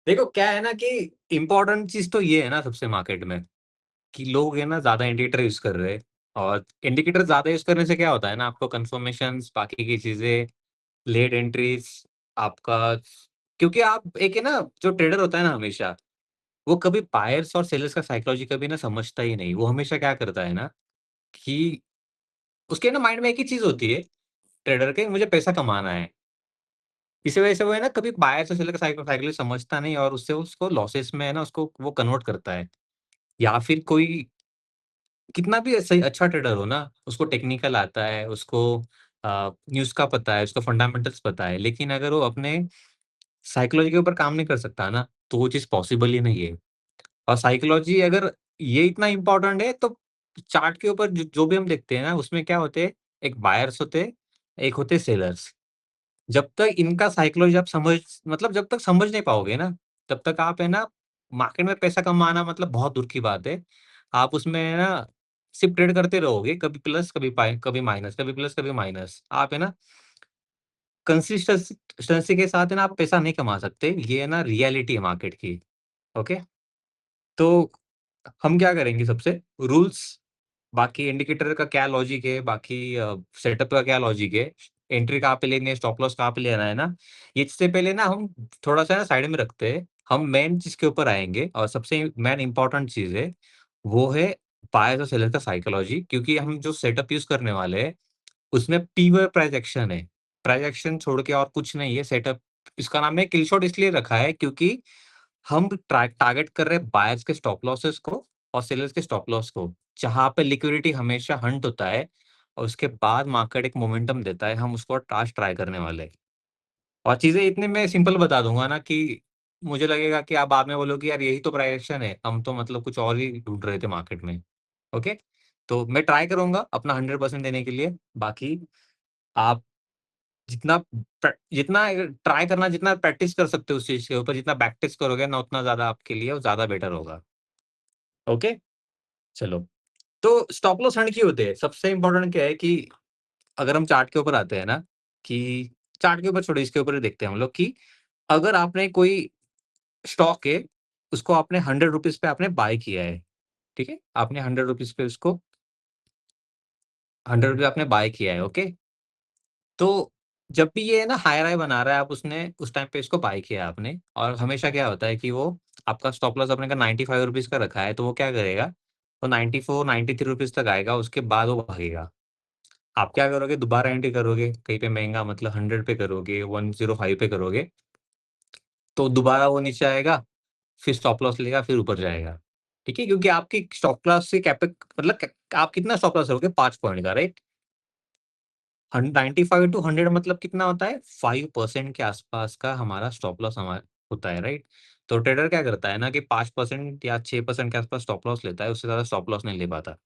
देखो क्या है ना कि इम्पोर्टेंट चीज़ तो ये है ना सबसे मार्केट में कि लोग है ना ज़्यादा इंडिकेटर यूज़ कर रहे हैं। और इंडिकेटर ज़्यादा यूज़ करने से क्या होता है ना, आपको कन्फर्मेशंस, बाकी की चीज़ें, लेट एंट्रीज़ आपका, क्योंकि आप एक है ना, जो ट्रेडर होता है ना हमेशा, वो कभी बायर्स और सेलर्स का साइकोलॉजी कभी ना समझता ही नहीं। वो हमेशा क्या करता है ना कि उसके ना माइंड में एक ही चीज़ होती है ट्रेडर के, मुझे पैसा कमाना है। इसी वजह से वो है ना कभी बायर्स और सेलर का साइकोलॉजी समझता नहीं, और उससे उसको लॉसेस में है ना उसको वो कन्वर्ट करता है। या फिर कोई कितना भी सही अच्छा ट्रेडर हो ना, उसको टेक्निकल आता है, उसको न्यूज़ का पता है, उसको फंडामेंटल्स पता है, लेकिन अगर वो अपने साइकोलॉजी के ऊपर काम नहीं कर सकता ना, तो वो चीज़ पॉसिबल ही नहीं है। और साइकोलॉजी अगर ये इतना इम्पोर्टेंट है, तो चार्ट के ऊपर जो जो भी हम देखते हैं ना, उसमें क्या होते हैं, एक बायर्स होते हैं, एक होते हैं सेलर्स। जब तक इनका साइकोलॉजी आप समझ मतलब जब तक समझ नहीं पाओगे ना, तब तक आप है ना, मार्केट में पैसा कमाना मतलब बहुत दूर की बात है। आप उसमें है ना, सिर्फ ट्रेड करते रहोगे, कभी प्लस, कभी माइनस, कभी प्लस, कभी माइनस। आप है ना, कंसिस्टेंसी के साथ है ना, आप पैसा नहीं कमा सकते। ये है ना रियलिटी है मार्केट की, ओके? तो हम क्या करेंगे सबसे, रूल्स, बाकी इंडिकेटर का क्या लॉजिक है, बाकी सेटअप का क्या लॉजिक है, एंट्री कहाँ पे लेनी है, स्टॉप लॉस कहाँ पे लेना है ना, ये इससे पहले ना हम थोड़ा-सा ना साइड में रखते हैं। हम मेन चीज़ के ऊपर आएँगे, और सबसे मेन इम्पोर्टेंट चीज़ है, वो है बायर्स और सेलर का साइकोलॉजी, क्योंकि हम जो सेटअप यूज़ करने वाले हैं, उसमें पीवर प्राइस एक्शन है। प्राइस एक्शन छोड़ के और कुछ नहीं है सेटअप। इसका नाम है किल शॉट, इसलिए रखा है क्योंकि हम टारगेट कर रहे हैं बायर्स के स्टॉप लॉसेस को और सेलर्स के स्टॉप लॉस को। जहाँ पे लिक्विडिटी हमेशा हंट होता है और उसके बाद मार्केट एक मोमेंटम देता है, हम उसको टास्क ट्राई करने वाले हैं। और चीज़ें इतने मैं सिंपल बता दूँगा ना कि मुझे लगेगा कि आप बाद में बोलोगे यार यही तो प्राइस एक्शन है, हम तो मतलब कुछ और ही ढूँढ रहे थे मार्केट में। ओके? तो मैं ट्राई करूँगा अपना 100% देने के लिए। बाकी आप जितना ट्राई करना, जितना प्रैक्टिस कर सकते हो उस चीज़ के ऊपर, जितना प्रैक्टिस करोगे ना, उतना ज़्यादा आपके लिए वो ज़्यादा बेटर होगा। ओके? चलो, तो स्टॉप लॉस हंट क्यों होते हैं? सबसे इम्पोर्टेंट क्या है कि अगर हम चार्ट के ऊपर आते हैं ना, कि चार्ट के ऊपर छोड़ो, इसके ऊपर ही देखते हैं हम लोग कि अगर आपने कोई स्टॉक है, उसको आपने ₹100 पे आपने बाय किया है, ठीक है? आपने ₹100 पे उसको ₹100 आपने बाय किया है, ओके? तो जब भी ये है ना हाई राय बना रहा है, आप उसने उस टाइम पे इसको बाय किया आपने, और हमेशा क्या होता है कि वो आपका स्टॉप लॉस आपने का ₹95 का रखा है, तो वो क्या करेगा, वो 94, ₹93 तक आएगा, उसके बाद वो भागेगा। आप क्या करोगे, दोबारा एंट्री करोगे, कहीं पे महँगा मतलब 100 पे करोगे, 105 पे करोगे, तो दोबारा वो नीचे आएगा, फिर स्टॉप लॉस लेगा, फिर ऊपर जाएगा। ठीक है? क्योंकि आपकी स्टॉप लॉस से मतलब आप कितना स्टॉप लॉस रखोगे, 5 पॉइंट का, राइट? 95 टू 100 मतलब कितना होता है? 5% के आसपास का हमारा स्टॉप लॉस होता है, राइट? तो ट्रेडर क्या करता है ना कि 5% या 6% के आसपास स्टॉप लॉस लेता है, उससे ज़्यादा स्टॉप लॉस नहीं ले पाता।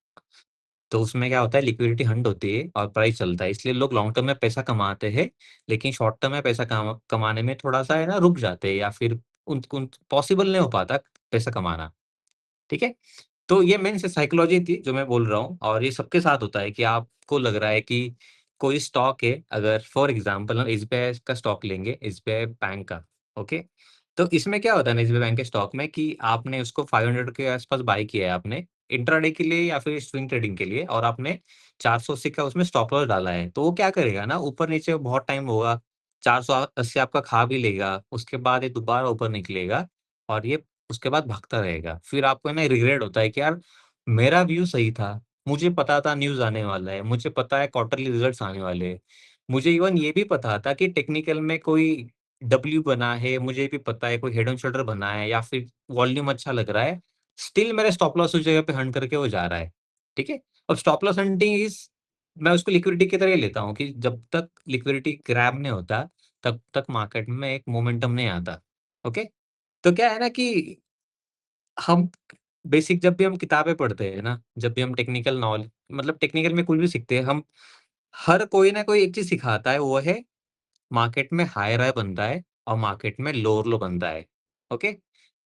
तो उसमें क्या होता है, लिक्विडिटी हंट होती है और प्राइस चलता है, इसलिए लोग लॉन्ग टर्म में पैसा कमाते हैं, लेकिन शॉर्ट टर्म में पैसा कमाने में थोड़ा-सा है ना रुक जाते हैं, या फिर उन उन पॉसिबल नहीं हो पाता पैसा कमाना, ठीक है? तो ये मेन से साइकोलॉजी थी जो मैं बोल रहा हूँ, और ये सबके साथ होता है कि आपको लग रहा है कि कोई स्टॉक है, अगर फॉर एग्ज़ाम्पल हम एसबीआई का स्टॉक लेंगे, एसबीआई बैंक का, ओके? तो इसमें क्या होता है ना, एसबीआई बैंक के स्टॉक में कि आपने उसको 500 के आस-पास बाय किया है आपने, इंट्राडे के लिए या फिर स्विंग ट्रेडिंग के लिए, और आपने 480 का उसमें स्टॉप लॉस डाला है। तो वो क्या करेगा ना, ऊपर-नीचे बहुत टाइम होगा, 480 आपका खा भी लेगा, उसके बाद ये दोबारा ऊपर निकलेगा, और ये उसके बाद भागता रहेगा। फिर आपको है ना रिग्रेट होता है कि यार मेरा व्यू सही था। मुझे पता था न्यूज़ आने वाला है, मुझे पता है क्वार्टरली रिज़ल्ट्स आने वाले हैं। मुझे इवन ये भी पता था कि टेक्निकल में कोई डब्ल्यू बना है, मुझे भी पता है कोई हेड एंड शोल्डर बना है या फिर वॉल्यूम अच्छा लग रहा है। स्टिल मेरा स्टॉप लॉस उस जगह पे हंट करके वो जा रहा है। ठीक है? अब स्टॉप लॉस हंटिंग मैं उसको लिक्विडिटी की तरह ही लेता हूँ कि जब तक लिक्विडिटी ग्रैब नहीं होता, तब तक मार्केट में एक मोमेंटम नहीं आता। ओके? तो क्या है ना कि हम बेसिक जब भी हम किताबें पढ़ते हैं ना, जब भी हम टेक्निकल मतलब टेक्निकल में कुछ भी सीखते हैं, हम हर कोई ना कोई एक चीज़ सिखाता है, वो है मार्केट में हायर हाई बनता है और मार्केट में लोअर लो बनता है। ओके?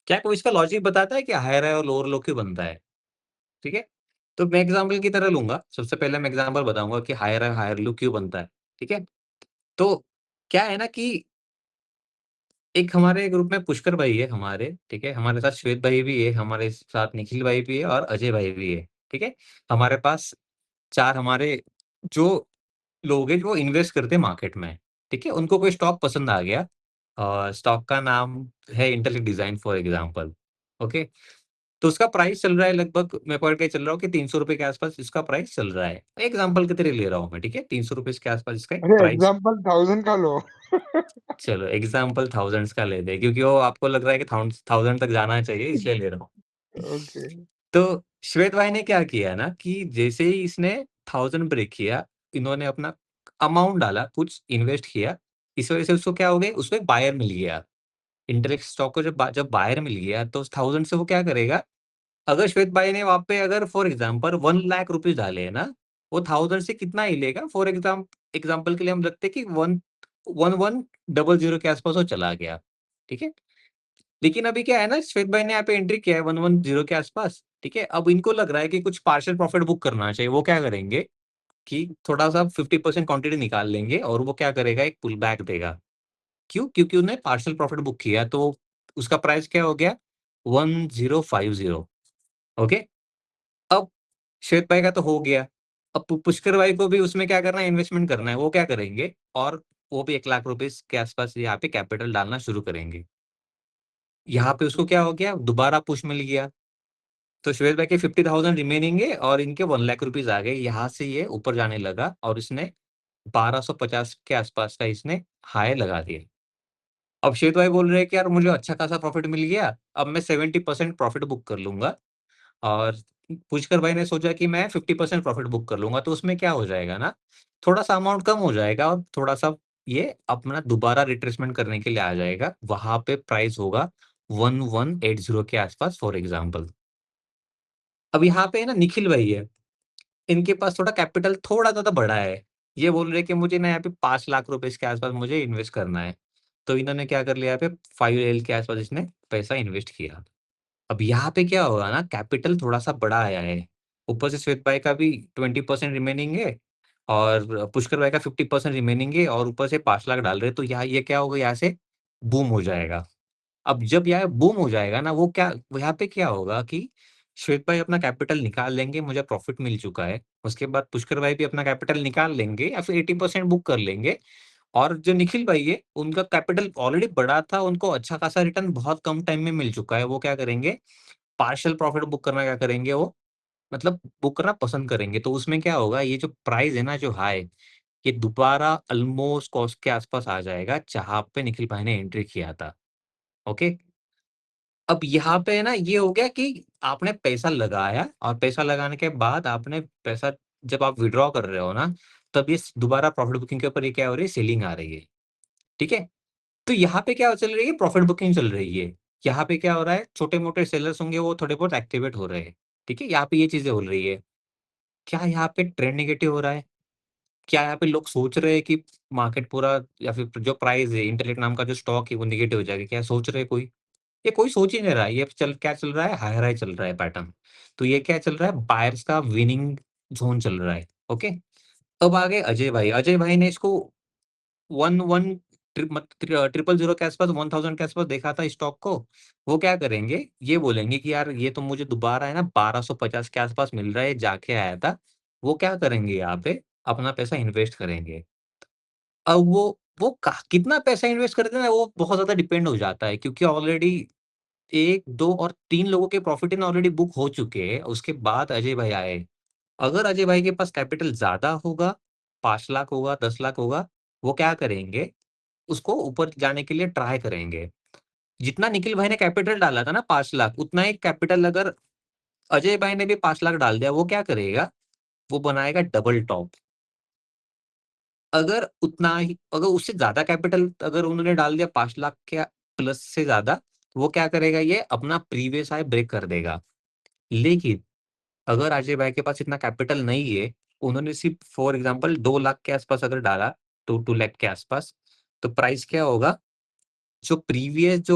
क्या कोई इसका लॉजिक बताता है कि हायर हाई और लोअर लो क्यों बनता है? ठीक है? तो मैं एग्ज़ाम्पल की तरह लूँगा। सबसे पहले मैं एग्ज़ाम्पल बताऊँगा कि हायर हाई, हायर लो क्यों बनता है। ठीक है? तो क्या है ना कि एक हमारे ग्रुप में पुष्कर भाई है हमारे, ठीक है? हमारे साथ श्वेत भाई भी है, हमारे साथ निखिल भाई भी है और अजय भाई भी है, ठीक है? हमारे पास 4 हमारे जो लोग हैं जो इन्वेस्ट करते हैं मार्केट में, ठीक है? उनको कोई स्टॉक पसंद आ गया, स्टॉक का नाम है intellect design for example, okay? तो उसका प्राइस चल रहा है लगभग, मैं पकड़ के चल रहा हूँ कि ₹300 के आस-पास इसका प्राइस चल रहा है। एग्ज़ाम्पल के तरह ले रहा हूँ मैं, ठीक है? ₹300 के आस-पास इसका एक अरे प्राइस। एग्जाम्पल 1000 का लो। चलो एग्ज़ाम्पल थाउज़ेंड्स का लेते हैं क्योंकि वो आपको लग रहा है कि थाउज़ेंड तक जाना चाहिए इसलिए ले रहा हूँ। ओके। तो श्वेत भाई ने क्या किया ना कि जैसे ही इसने 1000 ब्रेक किया, इन्होंने अपना अमाउंट डाला, कुछ इन्वेस्ट किया, इस वज़ह से उसको क्या हो गया, उसको एक बायर मिल गया। इंटेलेक्ट स्टॉक को जब बायर मिल गया तो उस 1000 से वो क्या करेगा, अगर श्वेत भाई ने वहाँ पे अगर फॉर एग्ज़ाम्पल 1 लाख रुपीज़ डाले हैं ना, वो 1000 से कितना ही लेगा, फॉर एग्ज़ाम्पल के लिए हम रखते हैं कि 1100 के आस-पास वो चला गया, ठीक है? लेकिन अभी क्या है ना, श्वेत भाई ने यहाँ पे एंट्री किया है 110 के आस-पास, ठीक है? अब इनको लग रहा है कि कुछ पार्शियल प्रॉफिट बुक करना चाहिए, वो क्या करेंगे कि थोड़ा-सा 50% क्वांटिटी निकाल लेंगे और वो क्या करेगा, एक पुल बैक देगा। क्यों? क्योंकि उन्होंने पार्शियल प्रॉफिट बुक किया, तो उसका प्राइस क्या हो गया, 1050, ओके? अब श्वेत भाई का तो हो गया। अब पुष्कर भाई को भी उसमें क्या करना है, इन्वेस्टमेंट करना है। वो क्या करेंगे और वो भी 1 लाख रुपीज़ के आस-पास यहाँ पे कैपिटल डालना शुरू करेंगे। यहाँ पे उसको क्या हो गया, दोबारा पुश मिल गया। तो श्वेत भाई के 50,000 रिमेनिंग है और इनके 1 लाख रुपीज़ आ गए। यहाँ से ये ऊपर जाने लगा और इसने 1250 के आस-पास का इसने हाई लगा दिया। अब श्वेत भाई बोल रहे हैं कि यार मुझे अच्छा खासा प्रॉफिट मिल गया, अब मैं 70% प्रॉफिट बुक कर लूँगा। और पुष्कर भाई ने सोचा कि मैं 50% प्रॉफिट बुक कर लूँगा, तो उसमें क्या हो जाएगा ना, थोड़ा-सा अमाउंट कम हो जाएगा और थोड़ा-सा ये अपना दोबारा रिट्रेसमेंट करने के लिए आ जाएगा। वहाँ पे प्राइस होगा 1180 के आस-पास फॉर एग्ज़ाम्पल। अब यहाँ पे ना निखिल भाई है, इनके पास थोड़ा कैपिटल थोड़ा ज़्यादा बड़ा है। ये बोल रहे हैं कि मुझे ना यहाँ पे 5 लाख रुपए के आस-पास मुझे इन्वेस्ट करना है। तो इन्होंने क्या कर लिया, यहाँ पे 5 एल के आस-पास इसने पैसा इन्वेस्ट किया। अब यहाँ पे क्या होगा ना, कैपिटल थोड़ा-सा बड़ा आया है। ऊपर से श्वेत भाई का भी 20% रिमेनिंग है और पुष्कर भाई का 50% रिमेनिंग है और ऊपर से 5 लाख डाल रहे हैं, तो यहाँ ये क्या होगा, यहाँ से बूम हो जाएगा। अब जब यहाँ बूम हो जाएगा ना, वो क्या, यहाँ पे क्या होगा कि श्वेत भाई अपना कैपिटल निकाल लेंगे, मुझे प्रॉफिट मिल चुका है। उसके बाद पुष्कर भाई भी अपना कैपिटल निकाल लेंगे या फिर 80% बुक कर लेंगे और जो निखिल भाई है, उनका कैपिटल ऑलरेडी बड़ा था, उनको अच्छा खासा रिटर्न बहुत कम टाइम में मिल चुका है। वो क्या करेंगे, पार्शियल प्रॉफिट बुक करना क्या करेंगे वो, मतलब बुक करना पसंद करेंगे। तो उसमें क्या होगा, ये जो प्राइस है ना जो हाई, ये दोबारा ऑलमोस्ट कॉस्ट के आस-पास आ जाएगा, जहाँ पे निखिल भाई ने एंट्री किया था। ओके? अब यहाँ पे ना ये हो गया कि आपने पैसा लगाया और पैसा लगाने के बाद आपने पैसा जब आप विथड्रॉ कर रहे हो ना, तब ये दोबारा प्रॉफिट बुकिंग के ऊपर ये क्या हो रही है, सेलिंग आ रही है। ठीक है? तो यहाँ पे क्या चल रही है, प्रॉफिट बुकिंग चल रही है। यहाँ पे क्या हो रहा है, छोटे-मोटे सेलर्स होंगे वो थोड़े बहुत एक्टिवेट हो रहे हैं। ठीक है? यहाँ पे ये चीज़ें हो रही है। क्या यहाँ पे ट्रेंड नेगेटिव हो रहा है? क्या यहाँ पे लोग सोच रहे हैं कि मार्केट पूरा या फिर जो प्राइस है, इंटेलेक्ट नाम का जो स्टॉक है वो नेगेटिव हो जाएगा? क्या सोच रहे हैं कोई? ये कोई सोच ही नहीं रहा है। ये क्या चल रहा है, हायर हाई चल रहा है पैटर्न। तो ये क्या चल रहा है, बायर्स का विनिंग ज़ोन चल रहा है। ओके? अब आ गए अजय भाई। अजय भाई ने इसको 11 ट्रिपल ज़ीरो के आस-पास 1000 के आस-पास देखा था स्टॉक को। वो क्या करेंगे, ये बोलेंगे कि यार ये तो मुझे दोबारा है ना 1250 के आस-पास मिल रहा है, जाके आया था। वो क्या करेंगे यहाँ पे, अपना पैसा इन्वेस्ट करेंगे। अब वो कितना पैसा इन्वेस्ट करते हैं ना, वो बहुत ज़्यादा डिपेंड हो जाता है क्योंकि ऑलरेडी 1, 2 और 3 लोगों के प्रॉफिट इन ऑलरेडी बुक हो चुके हैं, उसके बाद अजय भाई आए। अगर अजय भाई के पास कैपिटल ज़्यादा होगा, 5 लाख होगा, 10 लाख होगा, वो क्या करेंगे, उसको ऊपर जाने के लिए ट्राई करेंगे। जितना निखिल भाई ने कैपिटल डाला था ना 5 लाख, उतना ही कैपिटल अगर अजय भाई ने भी 5 लाख डाल दिया, वो क्या करेगा, वो बनाएगा डबल टॉप। अगर उससे ज़्यादा कैपिटल अगर उन्होंने डाल दिया 5 लाख के प्लस से ज़्यादा, तो वो क्या करेगा, ये अपना प्रीवियस हाई ब्रेक कर देगा। लेकिन अगर अजय भाई के पास इतना कैपिटल नहीं है, उन्होंने सिर्फ फॉर एग्ज़ाम्पल 2 लाख के आस-पास अगर डाला, 2 लाख के आस-पास, तो प्राइस क्या होगा, जो प्रीवियस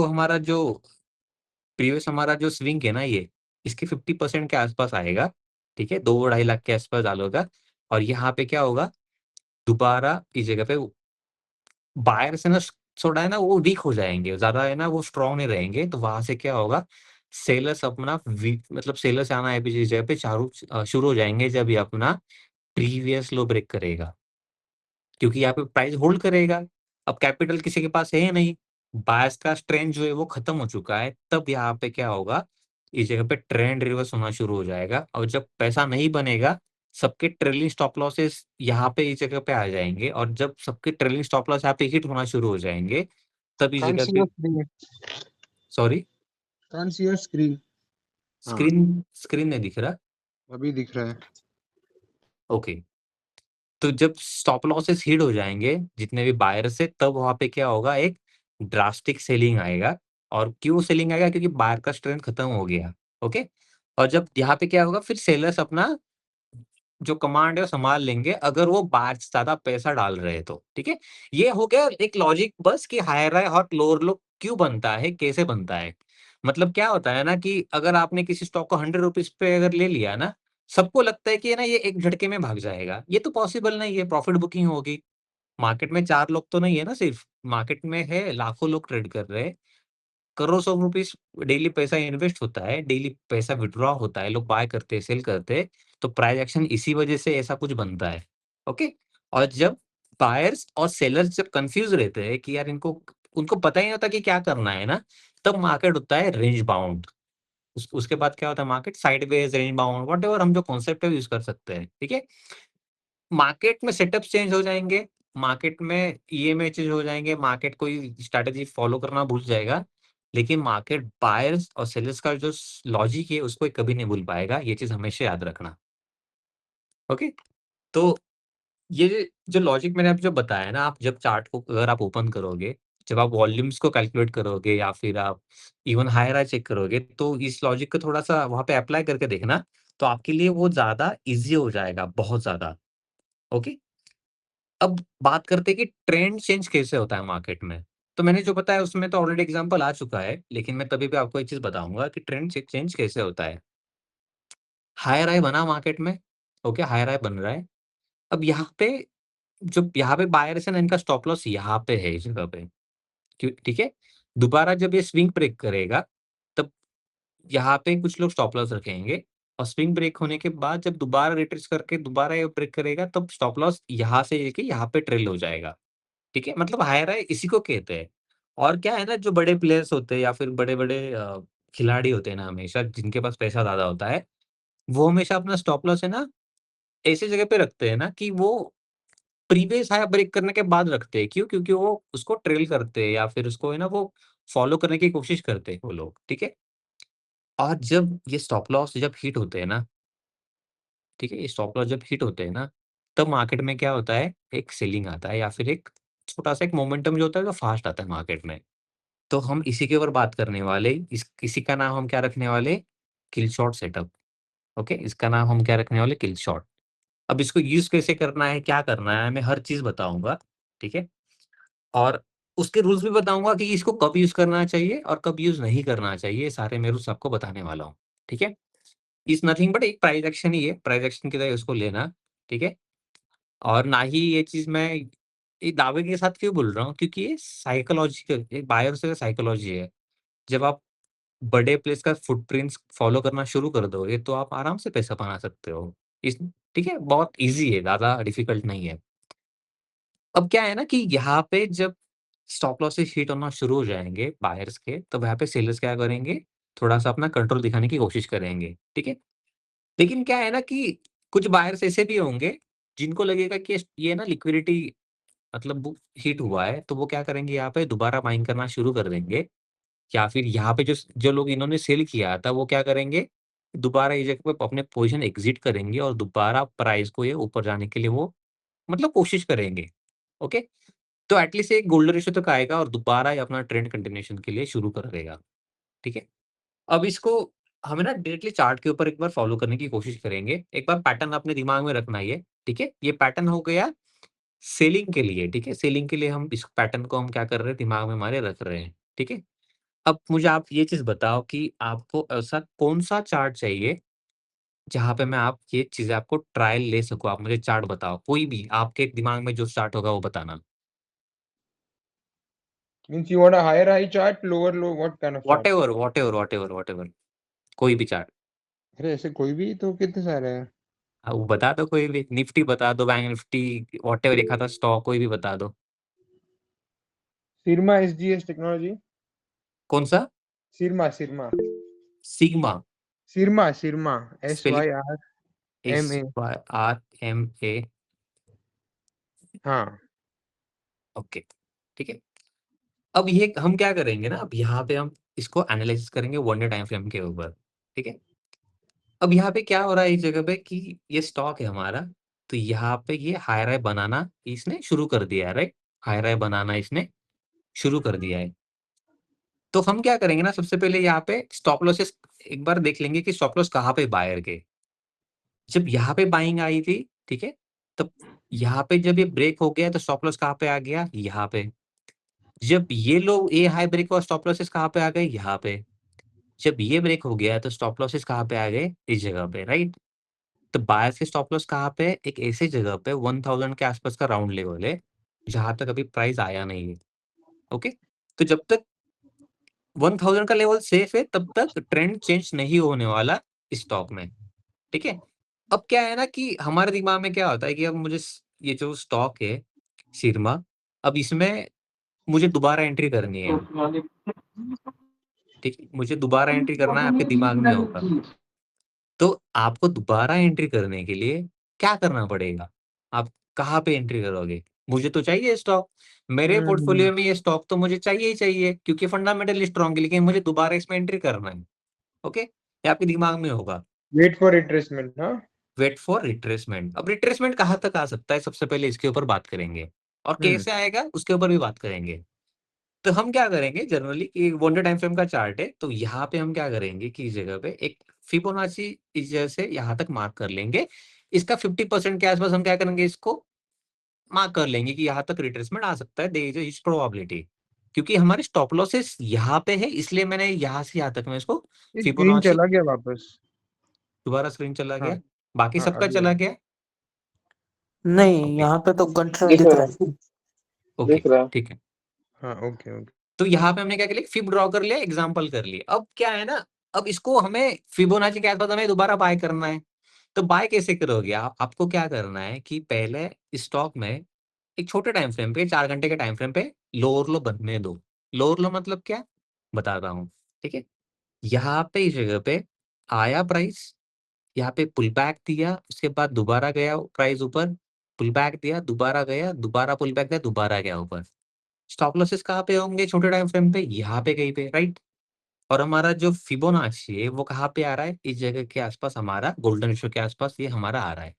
हमारा जो स्विंग है ना ये, इसके 50% के आस-पास आएगा, ठीक है? 2 ढाई लाख के आस-पास डालोगा और यहाँ पे क्या होगा, दोबारा इस जगह पे बायर से ना थोड़ा है ना वो वीक हो जाएँगे, ज़्यादा है ना वो स्ट्रॉन्ग नहीं रहेंगे, तो वहाँ से क्या होगा, सेलर्स अपना वीक मतलब सेलर्स आना है इस जगह पे शुरू हो जाएँगे जब ये अपना प्रीवियस लो ब्रेक करेगा। क्योंकि यहाँ पे प्राइस होल्ड करेगा। अब कैपिटल किसी के पास है नहीं, बायर्स का स्ट्रेंथ जो है वो खत्म हो चुका है, तब यहाँ पे क्या होगा, इस जगह पे ट्रेंड रिवर्स होना शुरू हो जाएगा और जब पैसा नहीं बनेगा, सबके ट्रेलिंग स्टॉप लॉसेस यहाँ पे इस जगह पे आ जाएँगे और जब सबके ट्रेलिंग स्टॉप लॉस यहाँ पे हिट होना शुरू हो जाएँगे, तब इस कांट जगह सी पे your screen. Sorry, can't see your screen. हाँ, स्क्रीन स्क्रीन नहीं दिख रहा? अभी दिख रहा है। ओके। तो जब स्टॉप लॉसेस हिट हो जाएँगे, जितने भी बायर्स हैं, तब वहाँ पे क्या होगा, एक ड्रास्टिक सेलिंग आएगा और क्यों सेलिंग आएगा? क्योंकि बायर का स्ट्रेंथ खत्म हो गया, ओके? और जब यहाँ पे क्या होगा, फिर सेलर्स अपना जो कमांड है वो सँभाल लेंगे, अगर वो बायर से ज़्यादा पैसा डाल रहे हैं तो, ठीक है? ये हो गया एक लॉजिक बस कि हायर हाई और लोअर लो क्यों बनता है, कैसे बनता है? मतलब क्या होता है ना कि अगर आपने किसी स्टॉक को ₹100 पे अगर ले लिया ना, सबको लगता है कि है ना ये एक झटके में भाग जाएगा। ये तो पॉसिबल नहीं है, प्रॉफिट बुकिंग होगी। मार्केट में 4 लोग तो नहीं है ना सिर्फ, मार्केट में है लाखों लोग ट्रेड कर रहे हैं। करोड़ों रुपीस डेली पैसा इन्वेस्ट होता है, डेली पैसा विथड्रॉ होता है, लोग बाय करते हैं, सेल करते हैं, तो प्राइस एक्शन इसी वजह से ऐसा कुछ बनता है, ओके? और जब बायर्स और सेलर्स जब कन्फ्यूज़ रहते हैं कि यार इनको उनको पता ही नहीं होता कि क्या करना है ना, तब मार्केट होता है रेंज बाउंड। उसके बाद क्या होता है market sideways, range bound, whatever हम जो कॉन्सेप्ट है यूज़ कर सकते हैं, ठीक है? मार्केट में सेटअप्स चेंज हो जाएँगे, मार्केट में ईएमए चेंज हो जाएँगे, मार्केट कोई स्ट्रैटेजी फॉलो करना भूल जाएगा, लेकिन मार्केट बायर्स और सेलर्स का जो लॉजिक है उसको कभी नहीं भूल पाएगा, ये चीज़ हमेशा याद रखना, ओके? तो ये जो लॉजिक मैंने आपको जो बताया ना, आप जब चार्ट को अगर आप ओपन करोगे, जब आप वॉल्यूम्स को कैलकुलेट करोगे या फिर आप इवन हायर चेक करोगे, तो इस लॉजिक को थोड़ा-सा वहाँ पे अप्लाई करके देखना, तो आपके लिए वो ज़्यादा ईज़ी हो जाएगा, बहुत ज़्यादा, ओके? अब बात करते हैं कि ट्रेंड चेंज कैसे होता है मार्केट में। तो मैंने जो बताया उसमें तो ऑलरेडी एग्ज़ाम्पल आ चुका है, लेकिन मैं तभी भी आपको एक चीज़ बताऊँगा कि ट्रेंड चेंज कैसे होता है। हायर हाई बना मार्केट में, ओके, हायर हाई बन रहा है। अब यहाँ पे बायर्स है ना, इनका स्टॉप लॉस यहाँ पे है इस जगह पे, ठीक है? दोबारा जब ये स्विंग ब्रेक करेगा, तब यहाँ पे कुछ लोग स्टॉप लॉस रखेंगे और स्विंग ब्रेक होने के बाद जब दोबारा रिट्रेस करके दोबारा ये ब्रेक करेगा, तब स्टॉप लॉस यहाँ से लेके यहाँ पे ट्रेल हो जाएगा। ठीक है? मतलब हायर हाई इसी को कहते हैं। और क्या है ना जो बड़े प्लेयर्स होते हैं या फिर बड़े-बड़े खिलाड़ी होते हैं ना हमेशा जिनके पास पैसा ज़्यादा होता है, वो हमेशा अपना स्टॉप लॉस है ना ऐसी जगह पे रखते हैं ना कि वो प्रीवियस हाई ब्रेक करने के बाद रखते हैं। क्यों? क्योंकि वो उसको ट्रेल करते हैं या फिर उसको है ना वो फॉलो करने की कोशिश करते हैं वो लोग, ठीक है? और जब ये स्टॉप लॉस जब हिट होते हैं ना, ठीक है? ये स्टॉप लॉस जब हिट होते हैं ना, तब मार्केट में क्या होता है, एक सेलिंग आता है या फिर एक छोटा-सा एक मोमेंटम जो होता है वो फास्ट आता है मार्केट में। तो हम इसी के ऊपर बात करने वाले, इसी का नाम हम क्या रखने वाले? किल शॉट सेटअप, ओके? इसका नाम हम क्या रखने वाले? किल शॉट। अब इसको यूज़ कैसे करना है, क्या करना है, मैं हर चीज़ बताऊँगा, ठीक है? और उसके रूल्स भी बताऊँगा कि इसको कब यूज़ करना चाहिए और कब यूज़ नहीं करना चाहिए, ये सारे मैं रूल्स आपको बताने वाला हूँ, ठीक है? इज़ नथिंग बट एक प्राइस एक्शन ही है, प्राइस एक्शन की तरह उसको लेना, ठीक है? और ना ही ये चीज़ मैं ये दावे के साथ क्यों बोल रहा हूँ? क्योंकि ये साइकोलॉजिकल ये बायर्स का साइकोलॉजी है। जब आप बड़े प्लेस का फुटप्रिंट्स फ़ॉलो करना शुरू कर दोगे, तो आप आराम से पैसा बना सकते हो। इस ठीक है? बहुत ईज़ी है, ज़्यादा डिफ़िकल्ट नहीं है। अब क्या है ना कि यहाँ पे जब स्टॉप लॉसेस हिट होना शुरू हो जाएँगे बायर्स के, तब यहाँ पे सेलर्स क्या करेंगे, थोड़ा-सा अपना कंट्रोल दिखाने की कोशिश करेंगे, ठीक है? लेकिन क्या है ना कि कुछ बायर्स ऐसे भी होंगे, जिनको लगेगा कि ये ना लिक्विडिटी मतलब वो हिट हुआ है, तो वो क्या करेंगे यहाँ पे दोबारा बाइंग करना शुरू कर देंगे। या फिर यहाँ पे जो लोग इन्होंने सेल किया था, वो क्या करेंगे, दोबारा इस जगह पे अपने पोज़ीशन एग्ज़िट करेंगे और दोबारा प्राइस को ये ऊपर जाने के लिए वो मतलब कोशिश करेंगे, ओके? तो एट लीस्ट एक गोल्डन रेशियो तक आएगा और दोबारा ये अपना ट्रेंड कंटिन्यूएशन के लिए शुरू कर देगा, ठीक है? अब इसको हमें ना डायरेक्टली चार्ट के ऊपर एक बार फ़ॉलो करने की कोशिश करेंगे। एक बार पैटर्न अपने दिमाग में रखना ये, ठीक है? ये पैटर्न हो गया सेलिंग के लिए, ठीक है? सेलिंग के लिए हम इस पैटर्न को हम क्या कर रहे हैं, दिमाग में हमारे रख रहे हैं, ठीक है? अब मुझे आप ये चीज़ बताओ कि आपको ऐसा कौन-सा चार्ट चाहिए, जहाँ पे मैं आप ये चीज़ें आपको ट्रायल ले सकूँ? आप मुझे चार्ट बताओ, कोई भी आपके दिमाग में जो चार्ट होगा वो बताना। Means you want a higher high chart, lower low, what kind of chart? Whatever कोई भी चार्ट। अरे ऐसे कोई भी तो कितने सारे हैं? वो बता दो कोई भी, निफ्टी बता दो, बैंक निफ्टी, व्हाटएवर एक आता स्टॉक कोई भी बता दो। Syrma SGS technology. कौन सा? Syrma Syrma sigma. Syrma Syrma spelling S SYRMA। Y R M A. हाँ। ओके, ठीक है। अब ये हम क्या करेंगे ना, अब यहाँ पे हम इसको एनालिसिस करेंगे वन डे टाइम फ्रेम के ऊपर, ठीक है। अब यहाँ पे क्या हो रहा है इस जगह पे कि ये स्टॉक है हमारा, तो यहाँ पे ये हायर हाई बनाना इसने शुरू कर दिया है, राइट? हायर हाई बनाना इसने शुरू कर दिया है। तो हम क्या करेंगे ना, सबसे पहले यहाँ पे स्टॉप लॉसेस एक बार देख लेंगे कि स्टॉप लॉस कहाँ पे बायर के। जब यहाँ पे बाइंग आई थी, ठीक है? तब यहाँ पे जब ये ब्रेक हो गया तो स्टॉप लॉस कहाँ पे आ गया? यहाँ पे। जब ये हाई ब्रेक हुआ स्टॉप लॉसेस कहाँ पे आ गए? यहाँ पे। जब ये ब्रेक हो गया तो स्टॉप लॉसेस कहाँ पे आ गए? इस जगह पे, राइट? तो बायर्स के स्टॉप लॉस कहाँ पे है? एक ऐसी जगह पे 1000 के आसपास का राउंड लेवल है, जहाँ तक अभी प्राइस आया नहीं है, ओके? तो जब तक 1000 का लेवल सेफ है, तब तक ट्रेंड चेंज नहीं होने वाला स्टॉक में, ठीक है? अब क्या है ना कि हमारे दिमाग में क्या होता है कि अब मुझे ये जो स्टॉक है, सिरमा, अब इसमें मुझे दोबारा एंट्री करनी है, ठीक है? मुझे दोबारा एंट्री करना है आपके दिमाग में होगा। तो आपको दोबारा एंट्री करने के लिए क्या करना पड़ेगा? आप कहाँ पे एंट्री करोगे? मुझे तो चाहिए स्टॉक, मेरे हम्म। पोर्टफोलियो में ये स्टॉक तो मुझे चाहिए ही चाहिए क्योंकि फंडामेंटली स्ट्रॉन्ग है, लेकिन मुझे दोबारा इसमें एंट्री करना है, ओके? ये आपके दिमाग में होगा। Wait for retracement. हाँ। Wait for retracement. अब रिट्रेसमेंट कहाँ तक आ सकता है, सबसे पहले इसके ऊपर बात करेंगे और हम्म। कैसे आएगा उसके ऊपर भी बात करेंगे। तो हम क्या करेंगे जनरली कि वन डे टाइम फ्रेम का चार्ट है, तो यहाँ पे हम क्या करेंगे कि इस जगह पे एक फिबोनाची इस जगह से यहाँ तक मार्क कर लेंगे। इसका 50% के आसपास हम क्या करेंगे, इसको मार्क कर लेंगे कि यहाँ तक रिट्रेसमेंट आ सकता है, देयर इज प्रोबेबिलिटी। क्योंकि हमारे स्टॉप लॉसेस यहाँ पे है, इसलिए मैंने यहाँ से यहाँ तक मैं इसको ये स्क्रीन फिबोनाची। चला गया वापस। दोबारा स्क्रीन चला हाँ। गया, बाकी हाँ सबका अभी चला आया। गया। नहीं, ओके, यहाँ पे तो कंटिन्यू दिख रहा है। ओके, दिख रहा है। ठीक है। हाँ ओके ओके। तो यहाँ पे हमने क्या कर लिया, फिब ड्रॉ कर लिया, एग्जांपल कर लिया। अब क्या है ना, अब इसको हमें फिबोनाची के आसपास हमें दोबारा बाय करना है। तो बाय कैसे करोगे आप? आपको क्या करना है कि पहले स्टॉक में एक छोटे टाइम फ्रेम पे, 4 घंटे के टाइम फ्रेम पे लोअर लो बनने दो। लोअर लो मतलब क्या? बताता हूँ, ठीक है? यहाँ पे इस जगह पे आया प्राइस, यहाँ पे पुल बैक दिया, उसके बाद दोबारा गया प्राइस ऊपर, पुल बैक दिया, दोबारा गया, दोबारा पुल बैक दिया, दोबारा गया ऊपर। स्टॉप लॉसेस कहाँ पे होंगे छोटे टाइम फ्रेम पे? यहाँ पे कहीं पे, राइट? और हमारा जो फिबोनाची है वो कहाँ पे आ रहा है? इस जगह के आसपास, हमारा गोल्डन रेशियो के आसपास ये हमारा आ रहा है।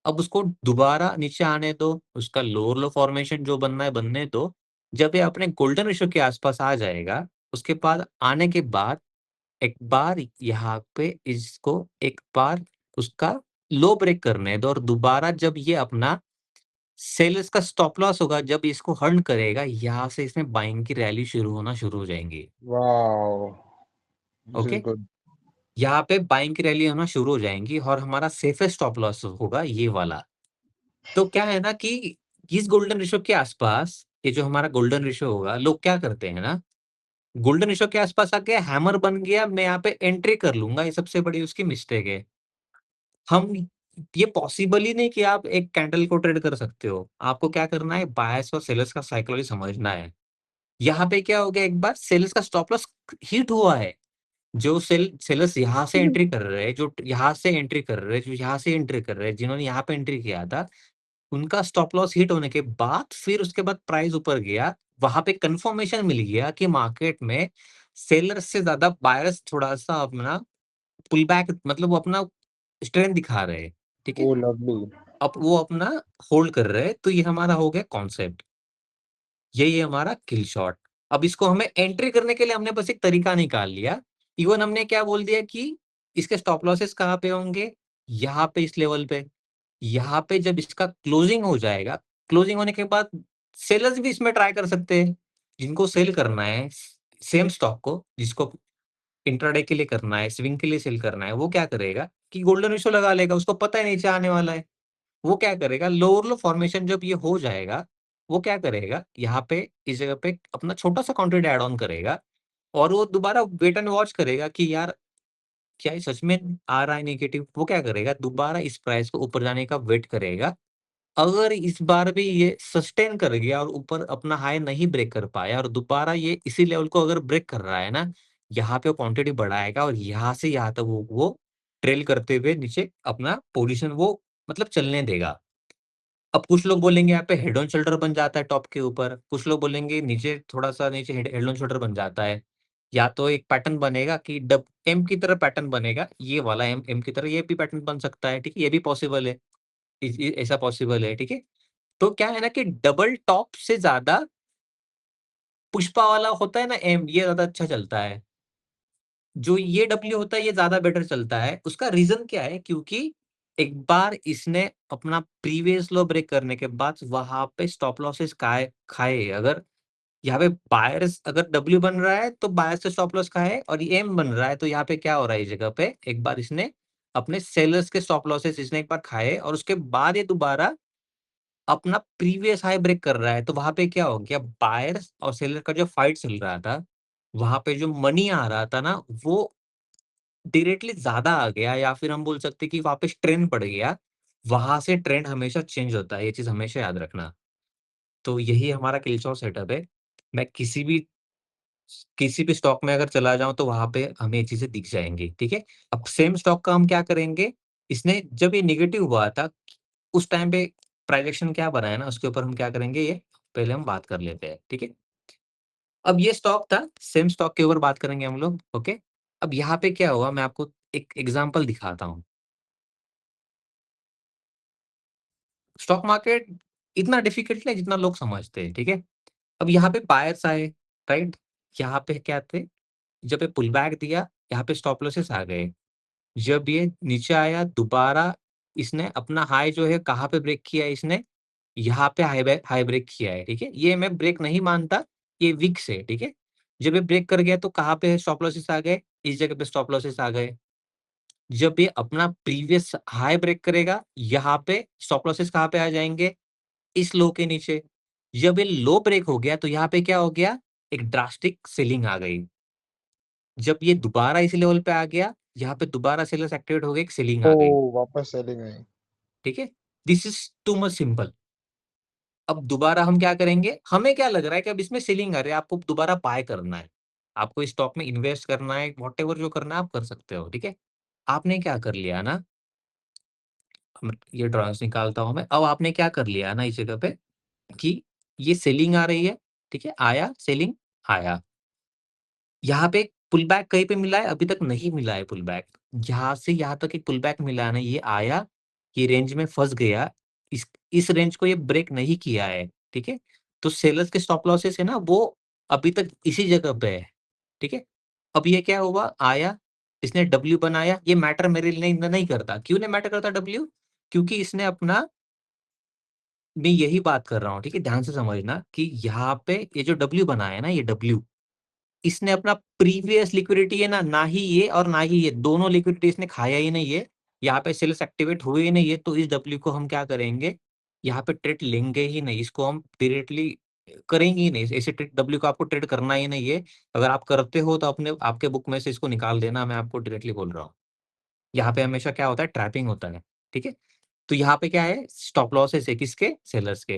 अब उसको दोबारा नीचे आने दो, उसका लोअर लो फॉर्मेशन जो बनना है बनने दो। जब ये अपने गोल्डन रेशियो के आसपास आ जाएगा, उसके बाद आने के बाद एक बार यहाँ पे इसको एक बार उसका लो ब्रेक करने दो और दोबारा जब ये अपना सेलर्स का स्टॉप लॉस होगा, जब इसको हर्न करेगा, यहाँ से इसमें बाइंग की रैली शुरू होना शुरू हो जाएँगी। Wow, this is okay? Good. यहाँ पे बाइंग की रैली होना शुरू हो जाएँगी और हमारा सेफेस्ट स्टॉप लॉस होगा ये वाला। तो क्या है ना कि इस गोल्डन रेशियो के आसपास, ये जो हमारा गोल्डन रेशियो होगा, लोग क्या करते हैं ना, गोल्डन रेशियो के आसपास आके हैमर बन गया, मैं यहाँ पे एंट्री कर लूँगा, ये सबसे बड़ी उसकी मिस्टेक है। हम ये पॉसिबल ही नहीं कि आप एक कैंडल को ट्रेड कर सकते हो। आपको क्या करना है, बायर्स और सेलर्स का साइकोलॉजी समझना है। यहाँ पे क्या हो गया, एक बार सेलर्स का स्टॉप लॉस हिट हुआ है। जो सेलर्स यहाँ से एंट्री कर रहे हैं, जो यहाँ से एंट्री कर रहे हैं, जो यहाँ से एंट्री कर रहे हैं, जिन्होंने यहाँ पे एंट्री किया था, उनका स्टॉप लॉस हिट होने के बाद फिर उसके बाद प्राइस ऊपर गया। वहाँ पे कन्फर्मेशन मिल गया कि मार्केट में सेलर्स से ज़्यादा बायर्स थोड़ा-सा अपना पुल बैक, मतलब वो अपना स्ट्रेंथ दिखा रहे हैं, ठीक है? Oh lovely. अब वो अपना होल्ड कर रहे हैं, तो ये हमारा हो गया कॉन्सेप्ट। यही है हमारा किल शॉट। अब इसको हमें एंट्री करने के लिए हमने बस एक तरीका निकाल लिया। इवन हमने क्या बोल दिया कि इसके स्टॉप लॉसेस कहाँ पे होंगे? यहाँ पे इस लेवल पे। यहाँ पे जब इसका क्लोजिंग हो जाएगा, क्लोजिंग होने के बाद सेलर्स भी इसमें ट्राई कर सकते हैं। जिनको सेल करना है सेम स्टॉक को, जिसको इंट्राडे के लिए करना है, स्विंग के लिए सेल करना है, वो क्या करेगा कि गोल्डन रेशियो लगा लेगा, उसको पता है नीचे आने वाला है। वो क्या करेगा, लोअर लो फॉर्मेशन जब ये हो जाएगा, वो क्या करेगा, यहाँ पे इस जगह पे अपना छोटा-सा क्वांटिटी ऐड ऑन करेगा और वो दोबारा वेट एंड वॉच करेगा कि यार क्या ये सच में आ रहा है नेगेटिव? वो क्या करेगा, दोबारा इस प्राइस को ऊपर जाने का वेट करेगा। अगर इस बार भी ये सस्टेन कर गया और ऊपर अपना हाई नहीं ब्रेक कर पाया और दोबारा ये इसी लेवल को अगर ब्रेक कर रहा है ना, यहाँ पे वो क्वांटिटी बढ़ाएगा और यहाँ से यहाँ तक वो ट्रेल करते हुए नीचे अपना पोज़ीशन वो मतलब चलने देगा। अब कुछ लोग बोलेंगे यहाँ पे हेड ऑन शोल्डर बन जाता है टॉप के ऊपर, कुछ लोग बोलेंगे नीचे थोड़ा-सा नीचे हेड ऑन शोल्डर बन जाता है। या तो एक पैटर्न बनेगा कि डब एम की तरह पैटर्न बनेगा, ये वाला एम एम की तरह ये भी पैटर्न बन सकता है, ठीक है? ये भी पॉसिबल है। ऐसा पॉसिबल है, ठीक है? तो क्या है ना कि डबल टॉप से ज़्यादा पुष्पा वाला होता है ना एम, ये ज़्यादा अच्छा चलता है। जो ये डब्ल्यू होता है ये ज़्यादा बेटर चलता है। उसका रीज़न क्या है? क्योंकि एक बार इसने अपना प्रीवियस लो ब्रेक करने के बाद वहाँ पे स्टॉप लॉसेस खाए खाए अगर यहाँ पे बायर्स अगर डब्ल्यू बन रहा है तो बायर्स से स्टॉप लॉस खाए और ये एम बन रहा है तो यहाँ पे क्या हो रहा है इस जगह पे एक बार इसने अपने सेलर्स के स्टॉप लॉसेस इसने एक बार खाए और उसके बाद ये दोबारा अपना प्रीवियस हाई ब्रेक कर रहा है, तो वहाँ पे क्या हो गया बायर्स और सेलर का जो फाइट चल रहा था, वहाँ पे जो मनी आ रहा था ना, वो डायरेक्टली ज़्यादा आ गया या फिर हम बोल सकते हैं कि वापस ट्रेंड बढ़ गया। वहाँ से ट्रेंड हमेशा चेंज होता है, ये चीज़ हमेशा याद रखना। तो यही हमारा किलचॉप सेटअप है। मैं किसी भी स्टॉक में अगर चला जाऊँ तो वहाँ पे हमें ये चीज़ें दिख जाएँगी, ठीक है? अब सेम स्टॉक का हम क्या करेंगे, इसने जब ये नेगेटिव हुआ था, उस टाइम पे प्राइस एक्शन क्या बना है ना, उसके ऊपर हम क्या करेंगे ये पहले हम बात कर लेते हैं, ठीक है? अब ये स्टॉक था, सेम स्टॉक के ऊपर बात करेंगे हम लोग, ओके? अब यहाँ पे क्या हुआ मैं आपको एक एग्ज़ाम्पल दिखाता हूँ। स्टॉक मार्केट इतना डिफिकल्ट नहीं है जितना लोग समझते हैं, ठीक है? अब यहाँ पे बायर्स आए, राइट? यहाँ पे क्या थे, जब ये पुल बैक दिया, यहाँ पे स्टॉप लॉसेस आ गए। जब ये नीचे आया दोबारा इसने अपना हाई जो है कहाँ पे ब्रेक किया है इसने? यहाँ पे हाई ब्रेक किया है, ठीक है? ये मैं ब्रेक नहीं मानता, ये विक्स है, ठीक है? जब ये ब्रेक कर गया तो कहाँ पे स्टॉप लॉसेस आ गए? इस जगह पे स्टॉप लॉसेस आ गए। जब ये अपना प्रीवियस हाई ब्रेक करेगा, यहाँ पे स्टॉप लॉसेस कहाँ पे आ जाएँगे? इस लो के नीचे। जब ये लो ब्रेक हो गया तो यहाँ पे क्या हो गया? एक ड्रास्टिक सेलिंग आ गई। जब ये दोबारा इस लेवल पे आ गया, यहाँ पे दोबारा सेलर्स एक्टिवेट हो गए, एक सेलिंग आ गई, ओह! वापस सेलिंग आई। ठीक है? This is too much simple. अब दोबारा हम क्या करेंगे? हमें क्या लग रहा है कि अब इसमें सेलिंग आ रही है, आपको दोबारा बाय करना है। आपको इस स्टॉक में इन्वेस्ट करना है, व्हाटएवर जो करना है आप कर सकते हो, ठीक है? आपने क्या कर लिया ना, ये ड्रॉइंग्स निकालता हूँ मैं। अब आपने क्या कर लिया ना इस जगह पे कि ये सेलिंग आ रही है, ठीक है? आया, सेलिंग आया। यहाँ पे पुल बैक कहीं पे मिला है? अभी तक नहीं मिला है पुल बैक। यहाँ से यहाँ तक एक पुल बैक मिला है ना, ये आया, ये रेंज में फँस गया, इस रेंज को ये ब्रेक नहीं किया है, ठीक है? तो सेलर्स के स्टॉप लॉसेस है ना, वो अभी तक इसी जगह पे है, ठीक है? अब ये क्या हुआ, आया, इसने डब्ल्यू बनाया, ये मैटर मेरे लिए नहीं करता। क्यों नहीं मैटर करता डब्ल्यू? क्योंकि इसने अपना मैं यही बात कर रहा हूँ, ठीक है? ध्यान से समझना कि यहाँ पे ये जो डब्ल्यू बना है ना, ये डब्ल्यू इसने अपना प्रीवियस लिक्विडिटी है ना, ना ही ये और ना ही ये, दोनों लिक्विडिटी इसने खाया ही नहीं है। यहाँ पे सेल्स एक्टिवेट हुए ही नहीं है, तो इस डब्ल्यू को हम क्या करेंगे, यहाँ पे ट्रेड लेंगे ही नहीं, इसको हम डायरेक्टली करेंगे ही नहीं। ऐसे ट्रेड डब्ल्यू को आपको ट्रेड करना ही नहीं है। अगर आप करते हो तो अपने आपके बुक में से इसको निकाल देना, मैं आपको डायरेक्टली बोल रहा हूँ। यहाँ पे हमेशा क्या होता है, ट्रैपिंग होता है, ठीक है? तो यहाँ पे क्या है, स्टॉप लॉसेस है किसके? सेलर्स के।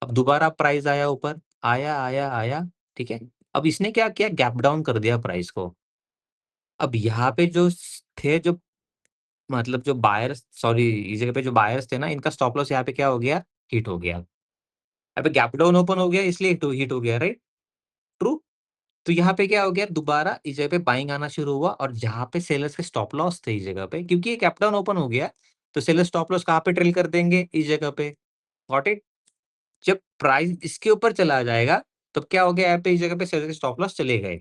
अब दोबारा प्राइस आया ऊपर, आया, आया, आया, ठीक है? अब इसने क्या किया, गैप डाउन कर दिया प्राइस को। अब यहाँ पे जो थे जो मतलब जो बायर्स सॉरी इस जगह पे जो बायर्स थे ना, इनका स्टॉप लॉस यहाँ पे क्या हो गया, हिट हो गया। यहाँ पे गैप डाउन ओपन हो गया इसलिए हिट हो गया, राइट? ट्रू? तो यहाँ पे क्या हो गया, दोबारा इस जगह पे बाइंग आना शुरू हुआ और जहाँ पे सेलर्स के स्टॉप लॉस थे इस जगह पे, क्योंकि ये गैप डाउन ओपन हो गया, तो सेलर स्टॉप लॉस कहाँ पे ट्रेल कर देंगे, इस जगह पे। Got it? जब प्राइस इसके ऊपर चला जाएगा, तब क्या हो गया, यहाँ पे इस जगह पे सेलर के स्टॉप लॉस चले गए।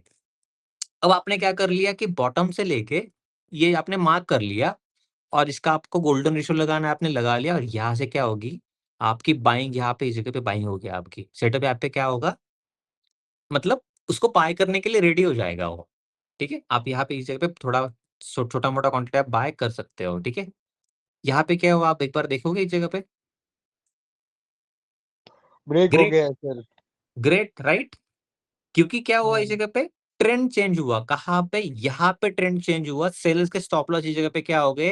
अब आपने क्या कर लिया कि बॉटम से लेके ये आपने मार्क कर लिया और इसका आपको गोल्डन रेशियो लगाना है, आपने लगा लिया और यहाँ से क्या होगी, आपकी बाइंग यहाँ पे इस जगह पे बाइंग होगी आपकी। सेटअप यहाँ पे क्या होगा, मतलब उसको बाय करने के लिए रेडी हो जाएगा वो, ठीक है? आप यहाँ पे इस जगह पे थोड़ा छोटा-मोटा क्वांटिटी आप बाय कर सकते हो, ठीक है? यहाँ पे क्या हुआ, आप एक बार देखोगे इस जगह पे? ब्रेक हो ग्रेट, गया सर। Great, right? क्योंकि क्या हुआ इस हम्म, जगह पे? ट्रेंड चेंज हुआ। कहाँ पे? यहाँ पे ट्रेंड चेंज हुआ। सेल्स के स्टॉप लॉस इस जगह पे क्या हो गए?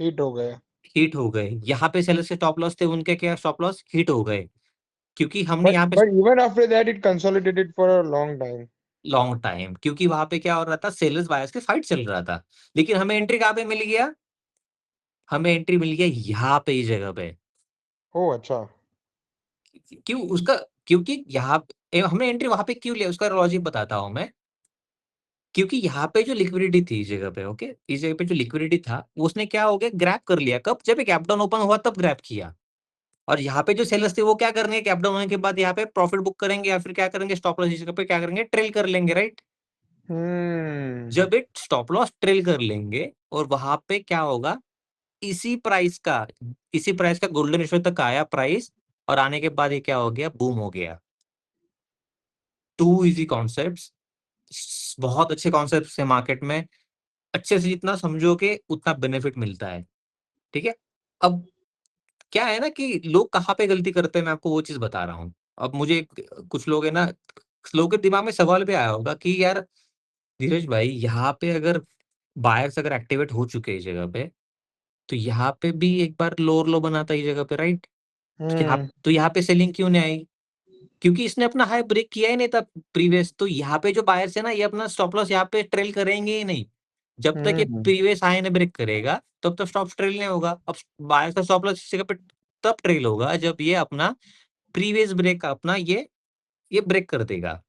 हिट हो गया। हिट हो गए। यहाँ पे सेल्स के स्टॉप लॉस थे, उनके क्या स्टॉप लॉस हिट हो गए, क्योंकि हमने बट यहाँ पे but even after that it consolidated for a long time. Long time, क्योंकि वहां पे क्या हो रहा था, सेलर्स बायर्स के फाइट चल रहा था। लेकिन हमें एंट्री कहाँ पे मिल गया? हमें एंट्री मिल गया यहाँ पे, इस जगह पे। ओह अच्छा। क्यों उसका? क्योंकि यहाँ हमने एंट्री वहां पे क्यों लिया, उसका लॉजिक बताता हूँ मैं। क्योंकि यहाँ पे जो लिक्विडिटी थी इस जगह पे, ओके, इस जगह पे जो लिक्विडिटी था, उसने क्या हो गया, ग्रैब कर लिया। कब? जब एक गैप डाउन ओपन हुआ तब ग्रैब किया। और यहाँ पे जो सेलर्स थे वो क्या करेंगे, गैप डाउन होने के बाद यहाँ पे प्रॉफिट बुक करेंगे, या फिर क्या करेंगे, स्टॉप लॉस इस जगह पे क्या करेंगे, ट्रेल कर लेंगे, राइट? हम्म। जब एक स्टॉप लॉस ट्रेल कर लेंगे और वहां पे क्या होगा, इसी प्राइस का इसी प्राइस का गोल्डन रेशियो तक आया प्राइस, और आने के बाद ये क्या हो गया, बूम हो गया। टू इजी कॉन्सेप्ट्स, बहुत अच्छे कॉन्सेप्ट्स है मार्केट में। अच्छे से जितना समझोगे उतना बेनिफिट मिलता है, ठीक है? अब क्या है ना कि लोग कहाँ पे गलती करते हैं, मैं आपको वो चीज बता रहा हूँ। अब मुझे कुछ लोग है ना, लोगों के दिमाग में सवाल भी आया होगा कि यार धीरज भाई, यहाँ पे अगर बायर्स अगर एक्टिवेट हो चुके हैं इस जगह पे, तो यहाँ पे भी एक बार लोअर लो बनाता है इस जगह पे, राइट? हम्म। तो यहाँ पे सेलिंग क्यों नहीं आई? क्योंकि इसने अपना हाई ब्रेक किया ही नहीं था प्रीवियस। तो यहाँ पे जो बायर्स है ना, ये अपना स्टॉप लॉस यहाँ पे ट्रेल करेंगे ही नहीं। जब तक ये हम्म। प्रीवियस हाई ने ब्रेक करेगा तब तक स्टॉप ट्रेल नहीं होगा। अब बायर्स का स्टॉप लॉस इस जगह पे तब ट्रेल होगा जब ये अपना प्रीवियस ब्रेक का अपना ये ब्रेक कर देगा,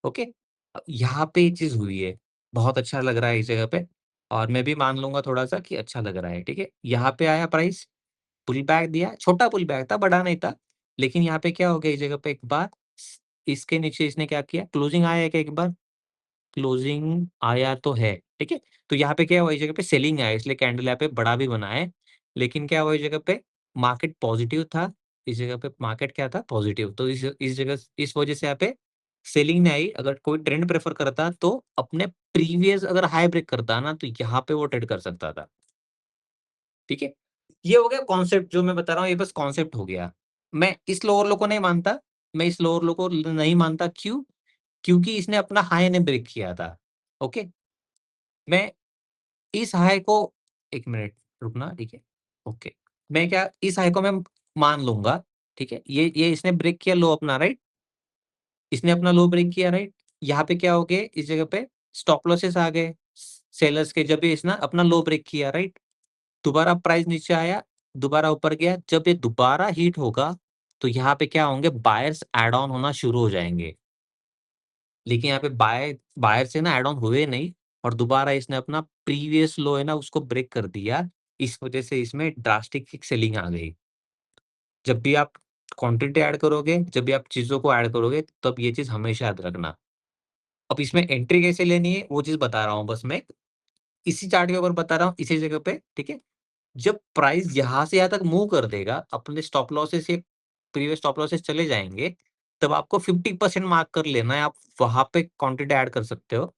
ओके? यहाँ पे ये चीज हुई है, बहुत अच्छा लग रहा है इस जगह पे। और मैं भी मान लूंगा थोड़ा सा कि अच्छा लग रहा है, ठीक है? यहाँ पे आया प्राइस, पुल बैक दिया, छोटा पुल बैक था, बड़ा नहीं था। लेकिन यहाँ पे क्या हो गया, इस जगह पे एक बार इसके नीचे इसने क्या किया, क्लोजिंग आया है क्या, एक बार क्लोजिंग आया तो है, ठीक है? तो यहाँ पे क्या हुआ, इस जगह पे सेलिंग आया, इसलिए कैंडल यहाँ पे बड़ा भी बना है। लेकिन क्या हुआ, इस जगह पे मार्केट पॉजिटिव था, इस जगह पे मार्केट क्या था, पॉजिटिव। तो इस जगह इस वजह से यहाँ पे सेलिंग नहीं आई। अगर कोई ट्रेंड प्रेफर करता तो अपने प्रीवियस अगर हाई ब्रेक करता ना, तो यहाँ पे वो ट्रेड कर सकता था, ठीक है? ये हो गया कॉन्सेप्ट जो मैं बता रहा हूँ, ये बस कॉन्सेप्ट हो गया। मैं इस लोअर लो को नहीं मानता, मैं इस लोअर लो को नहीं मानता, क्यों? क्योंकि इसने अपना हाई ने ब्रेक किया था, ओके? मैं इस हाई को, 1 मिनट रुकना, ठीक है? ओके। मैं क्या इस हाई को मैं मान लूँगा, ठीक है? ये इसने ब्रेक किया लो अपना, राइट? इसने अपना लो ब्रेक किया, राइट? यहाँ पे क्या हो गए, इस जगह पे स्टॉप लॉसेस आ गए सेलर्स के, जब ये इसने अपना लो ब्रेक किया, राइट? दोबारा प्राइस नीचे आया, दोबारा ऊपर गया। जब ये दोबारा हिट होगा, तो यहाँ पे क्या होंगे, बायर्स ऐड ऑन होना शुरू हो जाएँगे। लेकिन यहाँ पे बायर से ना ऐड ऑन हुए नहीं, और दोबारा इसने अपना प्रीवियस लो है ना उसको ब्रेक कर दिया। इस वजह से इसमें ड्रास्टिक एक सेलिंग आ गई। जब भी आप क्वांटिटी ऐड करोगे, जब भी आप चीज़ों को ऐड करोगे, तब ये चीज़ हमेशा याद रखना। अब इसमें एंट्री कैसे लेनी है वो चीज़ बता रहा हूँ बस मैं। इसी चार्ट के ऊपर बता रहा हूँ, इसी जगह पे, ठीक है? जब प्राइस यहाँ से यहाँ तक मूव कर देगा, अपने स्टॉप लॉसेस से प्रीवियस स्टॉप लॉसेस चले जाएँगे, तब आपको 50% मार्क कर लेना है। आप वहाँ पे क्वांटिटी ऐड कर सकते हो,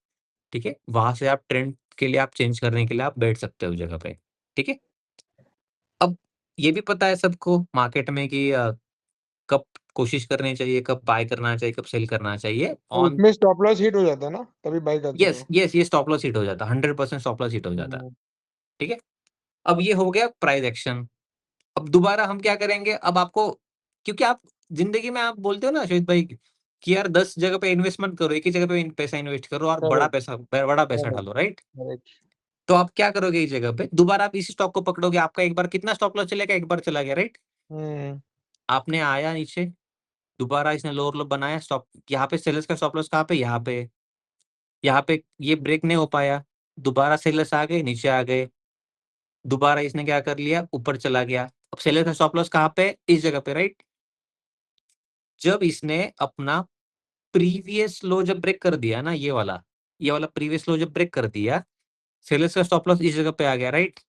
ठीक है? वहाँ से आप ट्रेंड के लिए आप चेंज करने के लिए आप बैठ सकते हो जगह पे, ठीक है? अब ये भी पता है सबको मार्केट में कि कब कोशिश करनी चाहिए, कब बाय करना चाहिए, कब सेल करना चाहिए तो ऑन। उसमें स्टॉप लॉस हिट हो जाता है ना, तभी बाय करते यस, हो। यस, ये स्टॉप लॉस हिट हो जाता है, 100% स्टॉप लॉस हिट हो जाता है, हम्म। ठीक है? अब ये हो गया प्राइस एक्शन। अब दोबारा हम क्या करेंगे, अब आपको, क्योंकि आप ज़िंदगी में आप बोलते हो ना श्वेत भाई कि यार 10 जगह पे इन्वेस्ट मत करो, एक ही जगह पे पैसा इन्वेस्ट करो और करेक्ट। बड़ा पैसा करेक्ट। डालो, राइट? करेक्ट। तो आप क्या करोगे इस जगह पे, दोबारा आप इसी स्टॉक को पकड़ोगे, आपका एक बार कितना स्टॉप लॉस चलेगा, एक बार चला गया, राइट? हम्म। आपने आया नीचे, दोबारा इसने लोअर लो बनाया, स्टॉप यहाँ पे सेलर्स का स्टॉप लॉस कहाँ पे, यहाँ पे ये ब्रेक नहीं हो पाया, दोबारा सेलर्स आ गए, नीचे आ गए, दोबारा इसने क्या कर लिया, ऊपर चला गया। अब सेलर का स्टॉप लॉस कहाँ पे, इस जगह पे, राइट? जब इसने अपना प्रीवियस लो जब ब्रेक कर दिया ना, ये वाला प्रीवियस लो जब ब्रेक कर दिया, सेलर्स का स्टॉप लॉस इस जगह पे आ गया, राइट?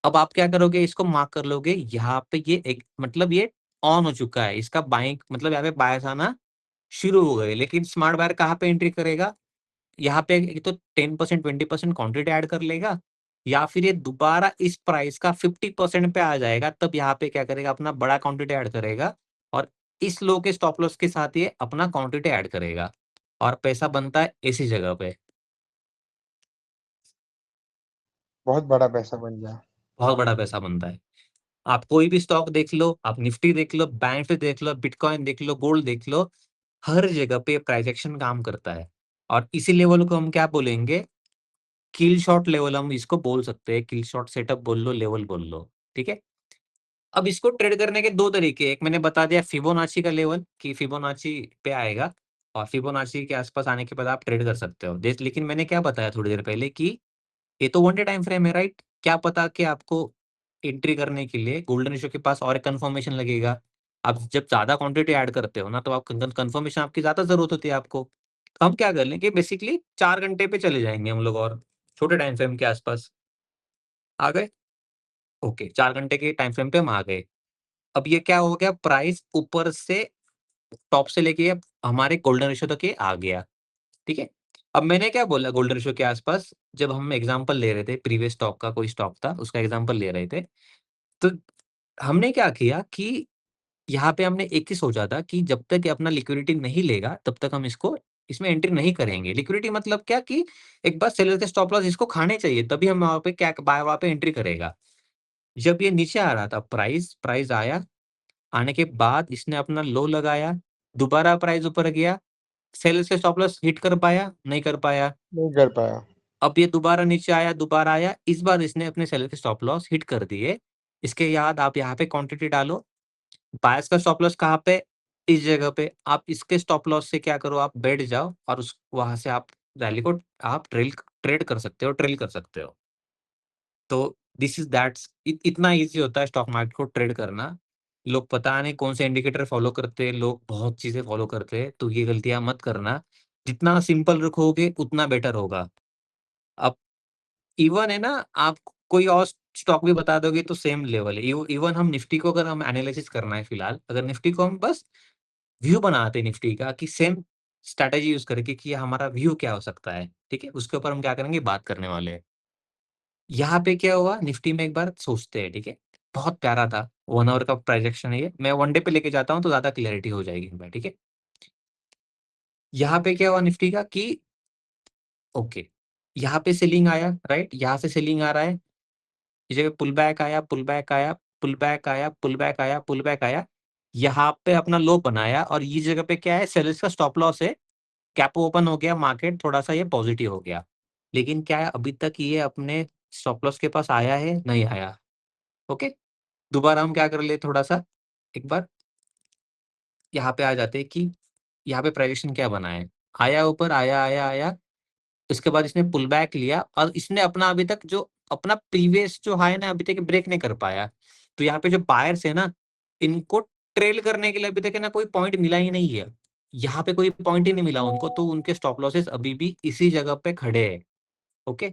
अब आप क्या करोगे, इसको मार्क कर लोगे, यहाँ पे ये एक मतलब ये ऑन हो चुका है, इसका बाइंग मतलब यहाँ पे बायर्स आना शुरू हो गए। लेकिन स्मार्ट बायर कहाँ पे एंट्री करेगा, यहाँ पे एक तो 10% 20% क्वांटिटी ऐड कर लेगा, या फिर ये दोबारा इस प्राइस का 50% पे आ जाएगा, तब यहाँ पे क्या करेगा, अपना बड़ा क्वांटिटी ऐड करेगा और इस लो के स्टॉप लॉस के साथ ये अपना क्वांटिटी ऐड करेगा और पैसा बनता है इसी जगह पे। बहुत बड़ा पैसा बन गया। बहुत बड़ा पैसा बनता है। आप कोई भी स्टॉक देख लो, आप निफ्टी देख लो, बैंक निफ्टी देख लो, बिटकॉइन देख लो, गोल्ड देख लो, हर जगह पे प्राइस एक्शन काम करता है और इसी लेवल को हम क्या बोलेंगे, किल शॉट लेवल हम इसको बोल सकते हैं। किल शॉट सेटअप बोल लो, लेवल बोल लो, ठीक है? अब इसको ट्रेड करने के 2 तरीके, एक मैंने बता दिया फिबोनाची का लेवल कि फिबोनाची पे आएगा और फिबोनाची के आसपास आने के बाद आप ट्रेड कर सकते हो। देख लेकिन मैंने क्या बताया थोड़ी देर पहले कि ये तो वन डे टाइम फ्रेम है, राइट? क्या पता कि आपको एंट्री करने के लिए गोल्डन रेशियो के पास और एक कंफर्मेशन लगेगा। आप जब ज़्यादा क्वांटिटी ऐड करते हो ना, तो आप कंफर्मेशन आपकी ज़्यादा ज़रूरत होती है आपको। तो हम क्या कर लें कि बेसिकली 4 घंटे पे चले जाएँगे हम लोग और छोटे टाइम फ्रेम के आसपास। आ गए? ओके, 4 घंटे के टाइम फ्रेम पे हम आ गए। अब ये क्या हो गया, प्राइस ऊपर से टॉप से लेके अब हमारे गोल्डन रेशियो तक ये आ गया, ठीक है? अब मैंने क्या बोला गोल्डन रेशियो के आसपास, जब हम एग्ज़ाम्पल ले रहे थे, प्रीवियस स्टॉक का कोई स्टॉक था, उसका एग्ज़ाम्पल ले रहे थे। तो हमने क्या किया कि यहाँ पे हमने एक चीज़ सोचा था कि जब तक ये अपना लिक्विडिटी नहीं लेगा, तब तक हम इसको इसमें एंट्री नहीं करेंगे। लिक्विडिटी मतलब क्या कि एक बार सेलर के स्टॉप लॉस इसको खाने चाहिए, तभी हम वहाँ पे क्या बाय वहाँ पे एंट्री करेगा। जब ये नीचे आ रहा था प्राइस, प्राइस आया, आने के बाद इसने अपना लो लगाया, दोबारा प्राइस ऊपर गया, सेलर्स के स्टॉप लॉस हिट कर पाया? नहीं कर पाया। नहीं कर पाया। अब ये दोबारा नीचे आया, दोबारा आया, इस बार इसने अपने सेलर के स्टॉप लॉस हिट कर दिए। इसके बाद आप यहाँ पे क्वांटिटी डालो, बायर्स का स्टॉप लॉस कहाँ पे? इस जगह पे। आप इसके स्टॉप लॉस से क्या करो, आप बैठ जाओ और उस वहाँ से आप रैली को आप ट्रेड कर सकते हो, ट्रेल कर सकते हो। तो दिस इज़ दैट्स इतना ईज़ी होता है स्टॉक मार्केट को ट्रेड करना। लोग पता नहीं कौन से इंडिकेटर फॉलो करते हैं, लोग बहुत चीज़ें फॉलो करते हैं, तो ये गलतियाँ मत करना। जितना सिंपल रखोगे उतना बेटर होगा। अब इवन है ना, आप कोई और स्टॉक भी बता दोगे तो सेम लेवल है। इवन हम निफ्टी को अगर हम एनालिसिस करना है फिलहाल, अगर निफ्टी को हम बस व्यू बनाते हैं निफ्टी का कि सेम स्ट्रैटेजी यूज़ करके कि हमारा व्यू क्या हो सकता है, ठीक है? उसके ऊपर हम क्या करेंगे, बात करने वाले हैं। यहाँ पे क्या हुआ, निफ्टी में एक बार सोचते हैं, ठीक है? बहुत प्यारा था, 1 आवर का प्रोजेक्शन है ये। मैं 1 डे पे लेके जाता हूँ तो ज़्यादा क्लैरिटी हो जाएगी इसमें, ठीक है? यहाँ पे क्या हुआ निफ्टी का कि ओके, यहाँ पे सेलिंग आया, राइट? यहाँ से सेलिंग आ रहा है, इस जगह पुल बैक आया, पुल बैक आया, पुल बैक आया, पुल बैक आया, पुल बैक आया। यहाँ पे अपना लो बनाया और ये जगह पे क्या है, सेलर्स का स्टॉप लॉस है। गैप ओपन हो गया, मार्केट थोड़ा-सा ये पॉज़िटिव हो गया। लेकिन क्या है, अभी तक ये अपने स्टॉप लॉस के पास आया है? नहीं आया। ओके? दोबारा हम क्या कर ले थोड़ा-सा, एक बार यहाँ पे आ जाते हैं कि यहाँ पे प्राइज़ेशन क्या बना है। आया ऊपर, आया, आया, आया, उसके बाद इसने पुल बैक लिया और इसने अपना अभी तक जो अपना प्रीवियस जो हाई है ना, अभी तक ब्रेक नहीं कर पाया। तो यहाँ पे जो बायर्स है ना, इनको ट्रेल करने के लिए अभी तक है ना कोई पॉइंट मिला ही नहीं है। यहाँ पे कोई पॉइंट ही नहीं मिला उनको, तो उनके स्टॉप लॉसेस अभी भी इसी जगह पे खड़े हैं। ओके?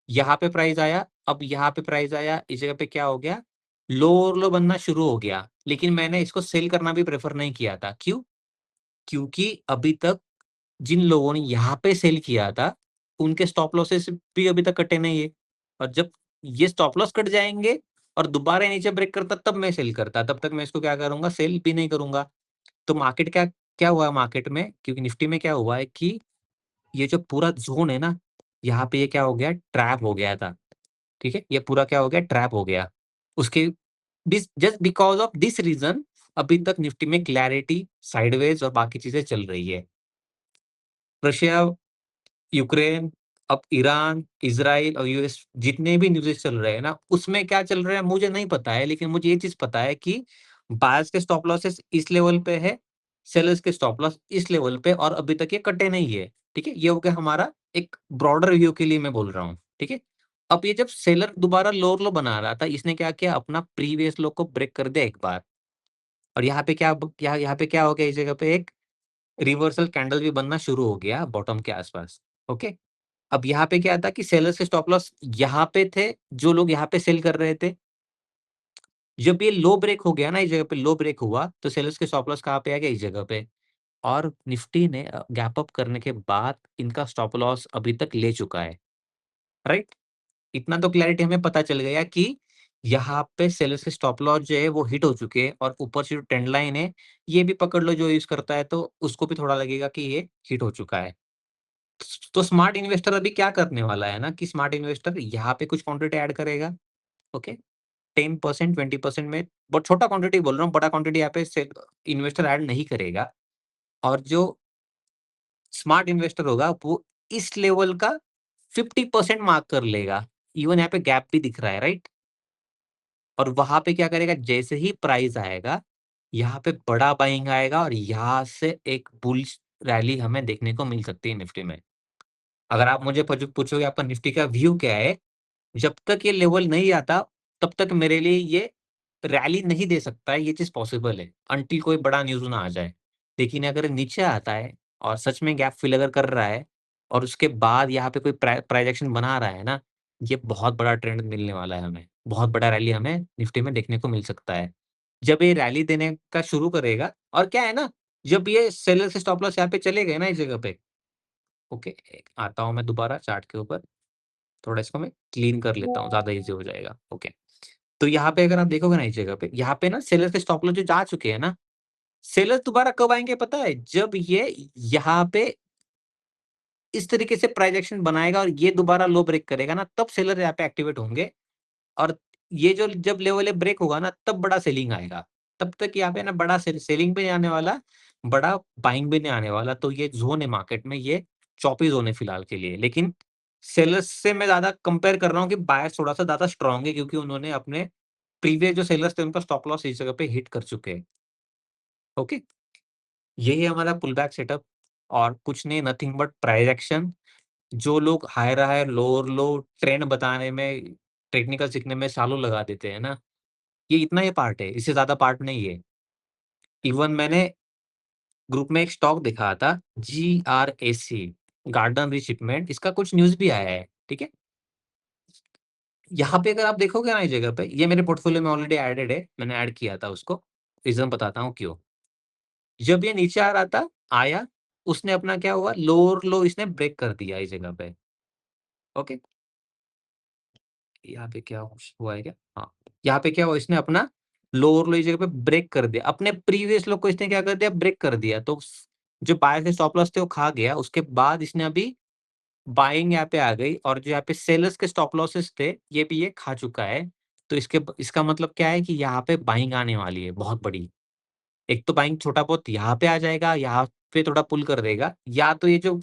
यहाँ पे प्राइस आया, अब यहाँ पे प्राइस आया, इस जगह पे क्या हो गया, लो और लो बनना शुरू हो गया। लेकिन मैंने इसको सेल करना भी प्रेफ़र नहीं किया था। क्यों? क्योंकि अभी तक जिन लोगों ने यहाँ पे सेल किया था, उनके स्टॉप लॉसेस भी अभी तक कटे नहीं है और जब ये स्टॉप लॉस कट जाएँगे और दोबारा नीचे ब्रेक करता तब मैं सेल करता, तब तक मैं इसको क्या करूँगा, सेल भी नहीं करूँगा। तो मार्केट क्या क्या हुआ मार्केट में, क्योंकि निफ्टी में क्या हुआ है कि ये जो पूरा ज़ोन है ना, यहाँ पे ये क्या हो गया, ट्रैप हो गया था, ठीक है? ये पूरा क्या हो गया, ट्रैप हो गया। उसके this just because of this reason अभी तक निफ्टी में क्लैरिटी, साइडवेज़ और बाकी चीज़ें चल रही है। रशिया, यूक्रेन, अब ईरान, इज़राइल और यूएस जितने भी न्यूज़ेस चल रहे हैं ना, उसमें क्या चल रहा है मुझे नहीं पता है, लेकिन मुझे ये चीज़ पता है कि बायर्स के स्टॉप लॉसेस इस लेवल पे है, सेलर्स के स्टॉप लॉस इस लेवल पे और अभी तक ये कटे नहीं है, ठीक है? ये हो गया हमारा एक ब्रॉडर व्यू के लिए मैं बोल रहा हूँ, ठीक है? अब ये जब सेलर दोबारा लोअर लो बना रहा था, इसने क्या किया, अपना प्रीवियस लो को ब्रेक कर दिया एक बार और यहाँ पे क्या हो गया, इस जगह पे एक रिवर्सल कैंडल भी बनना शुरू हो गया बॉटम के आसपास, ओके? अब यहाँ पे क्या था कि सेलर्स के स्टॉप लॉस यहाँ पे थे, जो लोग यहाँ पे सेल कर रहे थे। जब ये लो ब्रेक हो गया ना, इस जगह पे लो ब्रेक हुआ, तो सेलर्स के स्टॉप लॉस कहाँ पे आ गया, इस जगह पे और निफ्टी ने गैप अप करने के बाद इनका स्टॉप लॉस अभी तक ले चुका है, राइट? इतना तो क्लैरिटी हमें पता चल गया कि यहाँ पे सेलर्स के स्टॉप लॉस जो है वो हिट हो चुके हैं और ऊपर से जो ट्रेंड लाइन है, ये भी पकड़ लो जो यूज़ करता है तो उसको भी थोड़ा लगेगा कि ये हिट हो चुका है। तो स्मार्ट इन्वेस्टर अभी क्या करने वाला है ना कि स्मार्ट इन्वेस्टर यहाँ पे कुछ क्वांटिटी ऐड करेगा, ओके? 10% 20% में बहुत छोटा क्वांटिटी बोल रहा हूँ, बड़ा क्वांटिटी यहाँ पे से इन्वेस्टर ऐड नहीं करेगा और जो स्मार्ट इन्वेस्टर होगा वो इस लेवल का 50% मार्क कर लेगा। इवन यहाँ पे गैप भी दिख रहा है, राइट? और वहाँ पे क्या करेगा जैसे ही प्राइस आएगा, यहाँ पे बड़ा बाइंग आएगा और यहाँ से एक बुलिश रैली हमें देखने को मिल सकती है निफ्टी में। अगर आप मुझे पूछोगे आपका निफ्टी का व्यू क्या है? जब तक ये लेवल नहीं आता, तब तक मेरे लिए ये रैली नहीं दे सकता है, ये चीज़ पॉसिबल है, अंटिल कोई बड़ा न्यूज़ ना आ जाए। लेकिन अगर नीचे आता है और सच में गैप फिल अगर कर रहा है और उसके बाद यहाँ पे कोई प्राइस एक्शन बना रहा है ना, ये बहुत बड़ा ट्रेंड मिलने वाला है हमें। बहुत बड़ा रैली हमें निफ्टी में देखने को मिल सकता है। जब ये रैली देने का शुरू करेगा और क्या है ना, जब ये सेलर से स्टॉप लॉस यहाँ पे चले गए ना इस जगह पे, ओके, आता हूँ मैं दोबारा चार्ट के ऊपर। थोड़ा इसको मैं क्लीन कर लेता हूँ, ज़्यादा ईज़ी हो जाएगा। ओके। तो यहाँ पे अगर आप देखोगे ना इस जगह पे, यहाँ पे ना सेलर्स के स्टॉप लॉस जो जा चुके हैं ना, सेलर्स दोबारा कब आएँगे पता है? जब ये यहाँ पे इस तरीके से प्राइस एक्शन बनाएगा और ये दोबारा लो ब्रेक करेगा ना, तब सेलर यहाँ पे एक्टिवेट होंगे और ये जो जब लेवल ब्रेक होगा ना, तब बड़ा सेलिंग आएगा। तब तक यहाँ पे ना बड़ा सेलिंग भी नहीं आने वाला, बड़ा बाइंग भी नहीं आने वाला। तो ये ज़ोन है मार्केट में, ये चॉपी ज़ोन है फिलहाल के लिए। लेकिन सेलर्स से मैं ज़्यादा कंपेयर कर रहा हूँ कि बायर्स थोड़ा-सा ज़्यादा स्ट्रॉन्ग है क्योंकि उन्होंने अपने प्रीवियस जो सेलर्स थे उनका स्टॉप लॉस इस जगह पे हिट कर चुके हैं। ओके? यही है हमारा पुल बैक सेटअप और कुछ नहीं, नथिंग बट प्राइस एक्शन। जो लोग higher higher, lower low trend बताने में, टेक्निकल सीखने में सालों लगा देते हैं ना, ये इतना ही पार्ट है, इससे ज़्यादा पार्ट नहीं है। इवन मैंने ग्रुप में एक स्टॉक दिखाया था GRAC, गार्डन रिशिपमेंट, इसका कुछ न्यूज़ भी आया है, ठीक है? यहाँ पे अगर आप देखोगे ना इस जगह पे, ये मेरे पोर्टफोलियो में ऑलरेडी एडेड है, मैंने ऐड किया था उसको, रीज़न बताता हूँ क्यों। जब ये नीचे आ रहा था, आया, उसने अपना क्या हुआ लोअर लो इसने ब्रेक कर दिया इस जगह पे, ओके? यहाँ पे क्या कुछ हुआ है क्या? हाँ, यहाँ पे क्या हुआ इसने अपना लोअर लो इस जगह पे ब्रेक कर दिया। अपने प्रीवियस लो को इसने क्या कर दिया ब्रेक कर दिया। तो स जो बायर के स्टॉप लॉस थे वो खा गया। उसके बाद इसने अभी बाइंग यहाँ पे आ गई और जो यहाँ पे सेलर्स के स्टॉप लॉसेस थे, ये भी ये खा चुका है। तो इसका मतलब क्या है कि यहाँ पे बाइंग आने वाली है बहुत बड़ी। एक तो बाइंग छोटा बहुत यहाँ पे आ जाएगा, यहाँ पे थोड़ा पुल कर देगा, या तो ये जो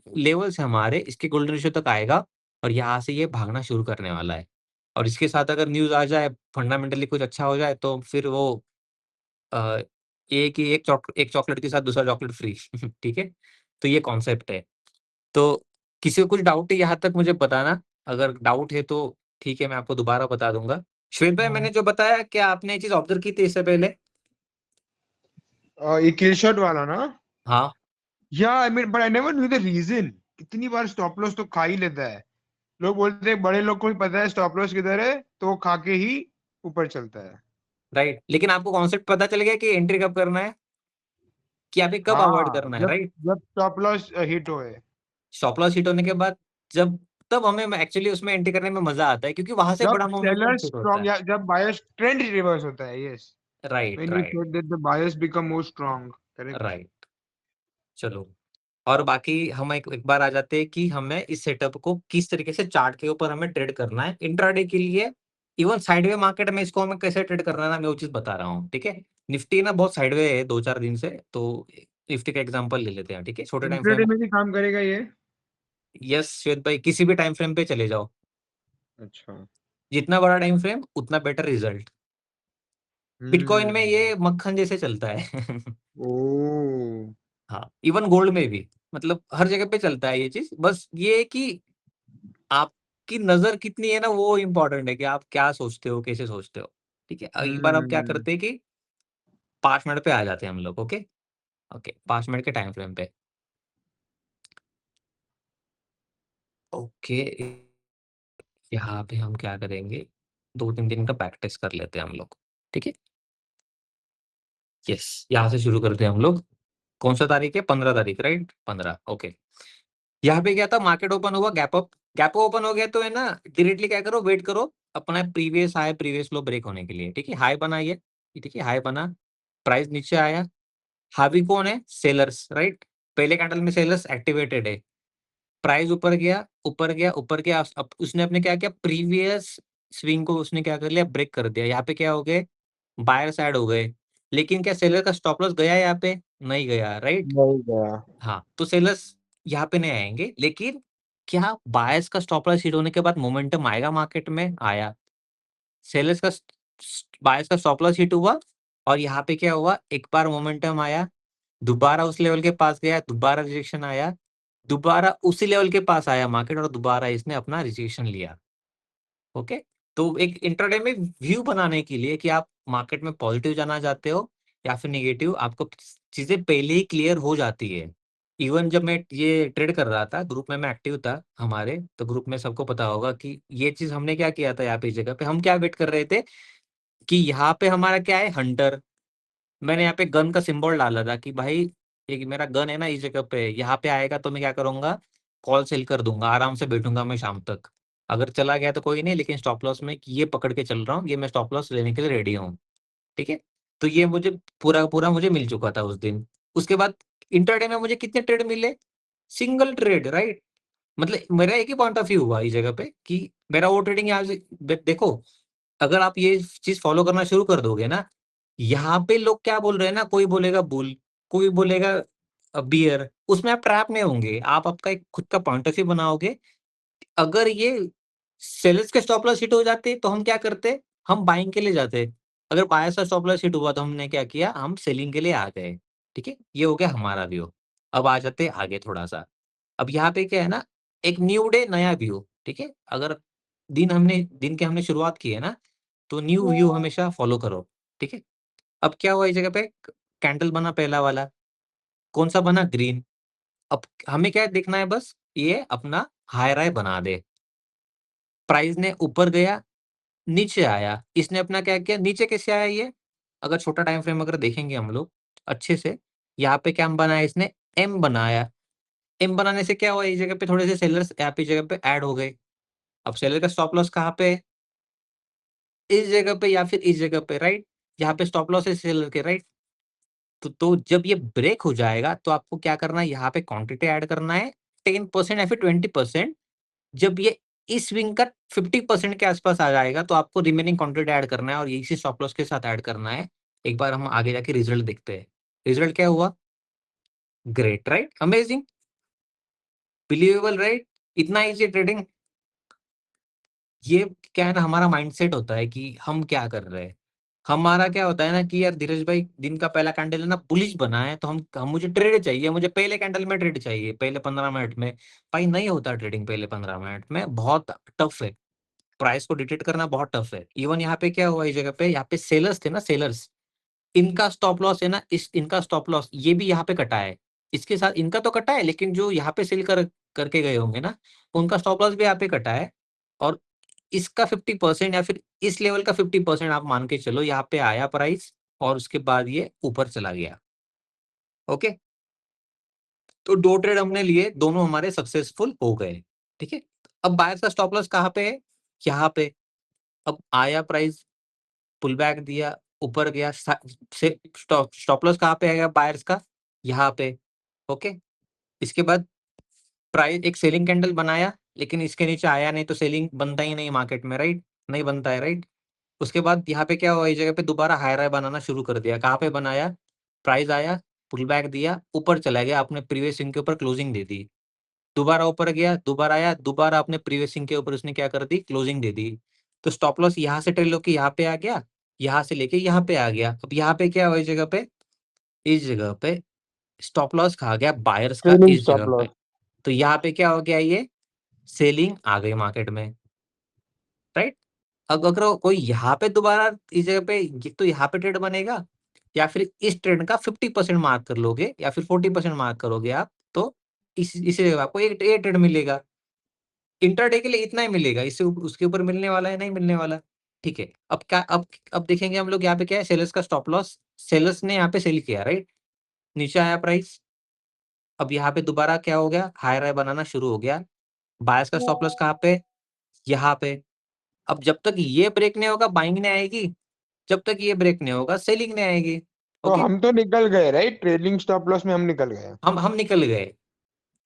लेवल्स है हमारे इसके गोल्डन रेशियो तक आएगा और यहाँ से ये भागना शुरू करने वाला है। और इसके साथ अगर न्यूज़ आ जाए, फंडामेंटली कुछ अच्छा हो जाए तो फिर वो अ, एक चॉकलेट के साथ दूसरा चॉकलेट फ्री ठीक है? तो ये कॉन्सेप्ट है। तो किसी को कुछ डाउट है यहाँ तक मुझे बताना, अगर डाउट है तो ठीक है मैं आपको दोबारा बता दूँगा। श्वेत भाई मैंने जो बताया क्या आपने ये चीज़ ऑब्ज़र्व की थी इससे पहले? ये किल शॉट वाला ना? हाँ। Yeah I mean but I never knew the reason. कितनी बार स्टॉप लॉस तो खा ही लेता है। लोग बोलते हैं बड़े लोग को भी पता है स्टॉप लॉस किधर है, तो वो खा के ही ऊपर चलता है। राइट, लेकिन आपको कॉन्सेप्ट पता चल गया कि एंट्री कब करना है, कि अभी कब अवॉइड हाँ, करना है, जब राइट? जब स्टॉप लॉस हिट होए। स्टॉप लॉस हिट होने के बाद जब तब हमें एक्चुअली उसमें एंट्री करने में मज़ा आता है क्योंकि वहाँ से जब बड़ा मोमेंटम सेलर शुरू होता स्ट्रॉन्ग है। या जब बायस ट्रेंड रिवर्स होता है, yes. Right, when you right, said that the bias become more strong, correct. Right. चलो, और बाकी हम एक एक बार आ जाते हैं कि हमें इस सेटअप को किस तरीके से चार्ट के ऊपर हमें ट्रेड करना है। इंट्राडे के लिए इवन साइडवे मार्केट में इसको हमें कैसे ट्रेड करना है ना, मैं वो चीज़ बता रहा हूँ, ठीक है? निफ्टी ना बहुत साइडवे है 2-4 दिन से, तो निफ्टी का एग्ज़ाम्पल ले लेते हैं, ठीक है? छोटे टाइम इंट्राडे फ्रेम। में भी काम करेगा ये? यस श्वेत भाई, किसी भी टाइम फ्रेम पे चले जाओ। अच्छा। जितना बड़ा टाइम फ्रेम उतना बेटर रिजल्ट। बिटकॉइन में हम्म। ये मक्खन जैसे चलता है। ओ। हाँ, इवन गोल्ड में भी, मतलब हर जगह पे चलता है ये चीज़। बस ये है कि आपकी नज़र कितनी है ना वो इम्पोर्टेंट है कि आप क्या सोचते हो, कैसे सोचते हो, ठीक है? एक बार अब क्या हम्म। करते हैं कि 5 मिनट पे आ जाते हैं हम लोग, ओके? ओके, 5 मिनट के टाइम फ्रेम पे। ओके, यहाँ पे हम क्या करेंगे, 2-3 दिन का बैक टेस्ट कर लेते हैं हम लोग, ठीक है? यस, यहाँ से शुरू करते हैं हम लोग। कौन-सा तारीख है? 15 तारीख, राइट? 15, ओके। यहाँ पे क्या था, मार्केट ओपन हुआ, गैप अप गैप ओपन हो गया तो है ना, डायरेक्टली क्या करो, वेट करो अपना previous high previous low break होने के लिए। ठीक है, हाई बना ये, ठीक है, हाई बना, प्राइस नीचे आया, हावी कौन है, सेलर्स, राइट। पहले कैंडल में सेलर्स एक्टिवेटेड है, प्राइस ऊपर गया ऊपर गया ऊपर गया, अब उसने अपने क्या किया, प्रीवियस स्विंग को उसने क्या कर लिया, ब्रेक कर दिया। यहाँ पे क्या हो गए, बायर्स ऐड हो गए, लेकिन क्या सेलर का स्टॉप लॉस गया यहाँ पे, नहीं गया, राइट। नहीं गया। हाँ, तो सेलर्स यहाँ पे नहीं आएंगे, लेकिन क्या बायर्स का स्टॉप लॉस हिट होने के बाद मोमेंटम आएगा मार्केट में, आया। सेलर्स का बायर्स का स्टॉप लॉस हिट हुआ और यहाँ पे क्या हुआ, एक बार मोमेंटम आया, दोबारा उस लेवल के पास गया, दोबारा रिजेक्शन आया, दोबारा उसी लेवल के पास आया मार्केट और दोबारा इसने अपना रिजेक्शन लिया। ओके, तो एक इंट्राडे में व्यू बनाने के लिए कि आप मार्केट में पॉजिटिव जाना चाहते हो या फिर नेगेटिव, आपको चीजें पहले ही क्लियर हो जाती है। इवन जब मैं ये ट्रेड कर रहा था, ग्रुप में मैं एक्टिव था हमारे, तो ग्रुप में सबको पता होगा कि ये चीज हमने क्या किया था। यहाँ पे इस जगह पे हम क्या वेट कर रहे थे कि यहाँ पे हमारा क्या है, हंटर। मैंने यहाँ पे गन का सिंबल डाला था कि भाई एक मेरा गन है ना इस जगह पे, यहाँ पे आएगा तो मैं क्या करूंगा, कॉल सेल कर दूंगा, आराम से बैठूंगा मैं शाम तक। अगर चला गया तो कोई नहीं, लेकिन स्टॉप लॉस में ये पकड़ के चल रहा हूँ, ये मैं स्टॉप लॉस लेने के लिए रेडी हूँ। ठीक है, तो ये मुझे पूरा पूरा मुझे मिल चुका था उस दिन। उसके बाद इंटरडे में मुझे कितने ट्रेड मिले, सिंगल ट्रेड, राइट। मतलब मेरा एक ही पॉइंट ऑफ व्यू हुआ इस जगह पे कि मेरा वो ट्रेडिंग यहाँ से देखो, अगर आप ये चीज फॉलो करना शुरू कर दोगे ना, यहाँ पे लोग क्या बोल रहे हैं ना, कोई बोलेगा बुल, कोई बोलेगा बियर, उसमें आप ट्रैप नहीं होंगे, आप आपका एक खुद का पॉइंट ऑफ व्यू बनाओगे। अगर ये सेलर्स के स्टॉप लॉस हिट हो जाते तो हम क्या करते, हम बाइंग के लिए जाते। अगर बायर्स का स्टॉप लॉस हिट हुआ तो हमने क्या किया, हम सेलिंग के लिए आ गए। ठीक है, ये हो गया हमारा व्यू। अब आ जाते आगे थोड़ा सा। अब यहाँ पे क्या है ना, एक न्यू डे नया व्यू। ठीक है, अगर दिन के हमने शुरुआत की है ना, तो न्यू व्यू हमेशा फॉलो करो। ठीक है, अब क्या हुआ इस जगह पे, कैंडल बना पहला वाला, कौन सा बना, ग्रीन। अब हमें क्या देखना है, बस ये अपना हाई राय बना दे। प्राइस ने ऊपर गया, नीचे आया, इसने अपना क्या किया, नीचे कैसे आया ये, अगर छोटा टाइम फ्रेम अगर देखेंगे हम लोग अच्छे से, यहाँ पे क्या बनाया इसने, एम बनाया। एम बनाने से क्या हुआ, इस जगह पे थोड़े से सेलर्स यहाँ पे जगह पे ऐड हो गए। अब सेलर का स्टॉप लॉस कहाँ पे है, इस जगह पे या फिर इस जगह पे, राइट। यहाँ पे स्टॉप लॉस है सेलर के, राइट। तो जब ये ब्रेक हो जाएगा तो आपको क्या करना है, यहाँ पे क्वांटिटी ऐड करना है 10% या फिर 20%। जब ये इस स्विंग का 50% के आसपास आ जाएगा तो आपको रिमेनिंग क्वांटिटी ऐड करना है और इसी स्टॉप लॉस के साथ ऐड करना है। एक बार हम आगे जाके रिजल्ट देखते हैं। रिजल्ट क्या हुआ, great, right, amazing, believable, right. इतना इजी ट्रेडिंग। ये क्या है ना, हमारा माइंडसेट होता है कि हम क्या कर रहे हैं। हमारा क्या होता है ना कि यार धीरज भाई, दिन का पहला कैंडल है ना बुलिश बना है, तो हम मुझे ट्रेड चाहिए, मुझे पहले कैंडल में ट्रेड चाहिए, पहले 15 मिनट में। भाई नहीं होता ट्रेडिंग पहले 15 मिनट में, बहुत टफ है। प्राइस को डिटेक्ट करना बहुत टफ है। इवन यहाँ पे क्या हुआ इस जगह पे, यहाँ पे सेलर्स थे ना, सेलर्स, इनका स्टॉप लॉस है ना, इनका स्टॉप लॉस ये भी यहाँ पे कटा है। इसके साथ इनका तो कटा है, लेकिन जो यहाँ पे सेल करके गए होंगे ना, उनका स्टॉप लॉस भी यहाँ पे कटा है। और इसका 50% या फिर इस लेवल का 50% आप मान के चलो, यहाँ पे आया प्राइस और उसके बाद ये ऊपर चला गया। ओके, तो 2 ट्रेड हमने लिए, दोनों हमारे सक्सेसफुल हो गए। ठीक है, अब बायर्स का स्टॉप लॉस कहाँ पे है, यहाँ पे। अब आया प्राइस, पुल बैक दिया, ऊपर गया, से स्टॉप लॉस कहाँ पे आएगा बायर्स का, यहाँ पे। ओके, इसके बाद प्राइस एक सेलिंग कैंडल बनाया, लेकिन इसके नीचे आया नहीं, तो सेलिंग बनता ही नहीं मार्केट में, राइट, नहीं बनता है, राइट। उसके बाद यहाँ पे क्या हुआ, इस जगह पे दोबारा हाई राय बनाना शुरू कर दिया। कहाँ पे बनाया, प्राइस आया, पुल बैक दिया, ऊपर चला गया, अपने प्रीवियस स्विंग के ऊपर क्लोजिंग दे दी। दोबारा ऊपर गया, दोबारा आया, दोबारा अपने प्रीवियस स्विंग के ऊपर उसने क्या कर दी, क्लोजिंग दे दी। तो स्टॉप लॉस यहाँ से ट्रेल होके यहाँ पे आ गया, यहाँ से लेके यहाँ पे आ गया। अब यहाँ पे क्या हुआ इस जगह पे, इस जगह पे स्टॉप लॉस खा गया बायर्स का सेलिंग इस स्टॉप जगह पे। लॉस। तो यहाँ पे क्या हो गया, ये सेलिंग आ गई मार्केट में, राइट। अब अगर कोई यहाँ पे दोबारा इस जगह पे तो यहाँ पे ट्रेड बनेगा, या फिर इस ट्रेड का 50% मार्क कर लोगे या फिर 40% मार्क करोगे आप, तो इसी जगह आपको एक ट्रेड मिलेगा। इंटरडे के लिए इतना ही मिलेगा, इससे उसके ऊपर मिलने वाला है, नहीं मिलने वाला। ठीक है, अब क्या, अब देखेंगे हम लोग यहाँ पे क्या है, सेलर्स का स्टॉप लॉस, सेलर्स ने यहाँ पे सेल किया, राइट। नीचे आया प्राइस, अब यहाँ पे दोबारा क्या हो गया, हाई राय बनाना शुरू हो गया। बायर्स का स्टॉप लॉस कहाँ पे? यहाँ पे। अब जब तक ये ब्रेक नहीं होगा बाइंग नहीं आएगी, जब तक ये ब्रेक नहीं होगा सेलिंग नहीं आएगी। तो ओके, हम तो निकल गए राइट, ट्रेलिंग स्टॉप लॉस में हम निकल गए। हम निकल गए।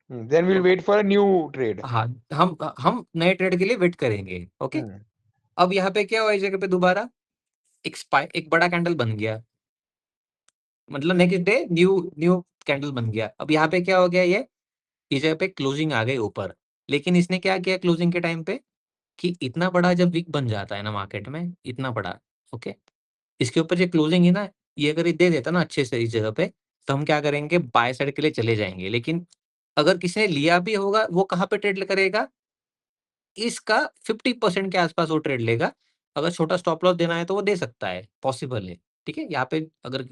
Then will wait for a new trade. हाँ, हम नए ट्रेड के लिए वेट करेंगे। ओके, हम्म, अब यहाँ पे क्या हुआ इस जगह पे दोबारा एक बड़ा कैंडल बन गया, मतलब next day new new candle बन गया। अब यहाँ पे क्या हो गया, ये इस जगह पे क्लोजिंग आ गई ऊपर। लेकिन इसने क्या किया क्लोजिंग के टाइम पे कि इतना बड़ा जब विक बन जाता है ना मार्केट में, इतना बड़ा, ओके, इसके ऊपर जो क्लोजिंग है ना, ये अगर ये दे देता ना अच्छे से इस जगह पे, तो हम क्या करेंगे बाय साइड के लिए चले जाएंगे। लेकिन अगर किसी ने लिया भी होगा वो कहाँ पे ट्रेड करेगा, इसका 50% के आसपास वो ट्रेड लेगा। अगर छोटा स्टॉप लॉस देना है तो वो दे सकता है, पॉसिबल है। ठीक है, यहाँ पे अगर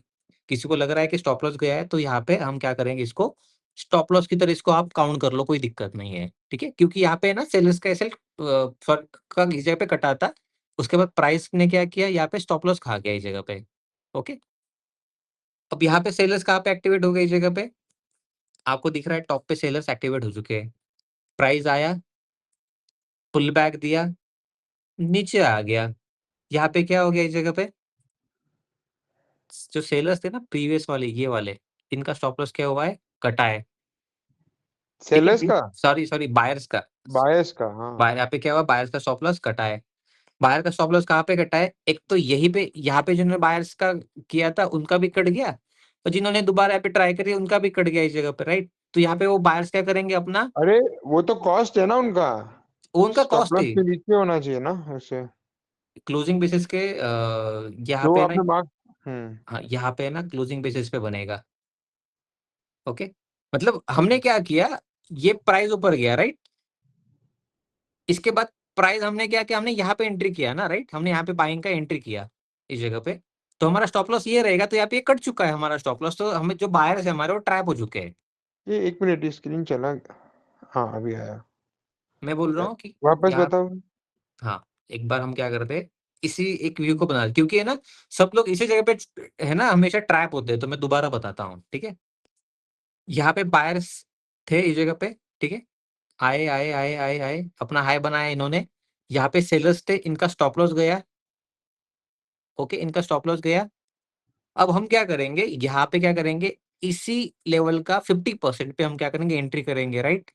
किसी को लग रहा है कि स्टॉप लॉस गया है तो यहाँ पे हम क्या करेंगे, इसको स्टॉप लॉस की तरह इसको आप काउंट कर लो, कोई दिक्कत नहीं है। ठीक है, क्योंकि यहाँ पे ना सेलर्स का एसएल फर्क का इस जगह पे कटा था, उसके बाद प्राइस ने क्या किया, यहाँ पे स्टॉप लॉस खा गया इस जगह पे। ओके, अब यहाँ पे सेलर्स कहाँ पे एक्टिवेट हो गए इस जगह पे, आपको दिख रहा है टॉप पे सेलर्स एक्टिवेट हो चुके हैं। प्राइस आया, पुल बैक दिया, नीचे आ गया। यहाँ पे क्या हो गया इस जगह पे, जो सेलर्स थे ना प्रीवियस वाले ये वाले, इनका स्टॉप लॉस क्या हुआ है, कटा है। ठीक सेलर्स है, का, सॉरी बायर्स का। बायर्स का, हाँ। बायर यहाँ पे क्या हुआ, बायर्स का स्टॉप लॉस कटा है। बायर का स्टॉप लॉस कहाँ पे कटा है, एक तो यहीं पे, यहाँ पे जिन्होंने बायर्स का किया था उनका भी कट गया, और जिन्होंने दोबारा यहाँ पे ट्राई करी उनका भी कट गया इस जगह पे, राइट। तो यहाँ पे वो बायर्स क्या करेंगे अपना, अरे वो तो कॉस्ट है ना उनका, वो उनका स्टॉप कॉस्ट लॉस है के नीचे होना चाहिए ना ऐसे, क्लोजिंग बेसिस के, यहाँ जो पे ना, आपने मार्क। हाँ यहाँ पे ना क्लोजिंग बेसिस पे बनेगा। ओके, मतलब हमने क्या किया, ये प्राइस ऊपर गया, राइट। इसके बाद प्राइस हमने क्या किया, हमने यहाँ पे एंट्री किया ना, राइट, हमने यहाँ पे बाइंग का एंट्री किया इस जगह पे, तो हमारा स्टॉप लॉस ये रहेगा। तो यहाँ पे ये कट चुका है हमारा स्टॉप लॉस, तो हमें जो बायर्स है हमारे वो ट्रैप हो चुके हैं। ये 1 मिनट स्क्रीन चला, हाँ अभी आया। मैं बोल रहा हूँ कि वापस यहाँ, बताओ। हाँ, एक बार हम क्या करते हैं, इसी एक व्यू को बना, क्योंकि है ना सब लोग इसी जगह पे है ना हमेशा ट्रैप होते हैं, तो मैं दोबारा बताता हूँ। ठीक है, यहाँ पे बायर्स थे इस जगह पे, ठीक है, आए आए आए आए आए अपना हाई बनाया इन्होंने। यहाँ पे सेलर्स थे, इनका स्टॉप लॉस गया। ओके, इनका स्टॉप लॉस गया। अब हम क्या करेंगे, यहाँ पे क्या करेंगे, इसी लेवल का 50% पे हम क्या करेंगे, एंट्री करेंगे, राइट।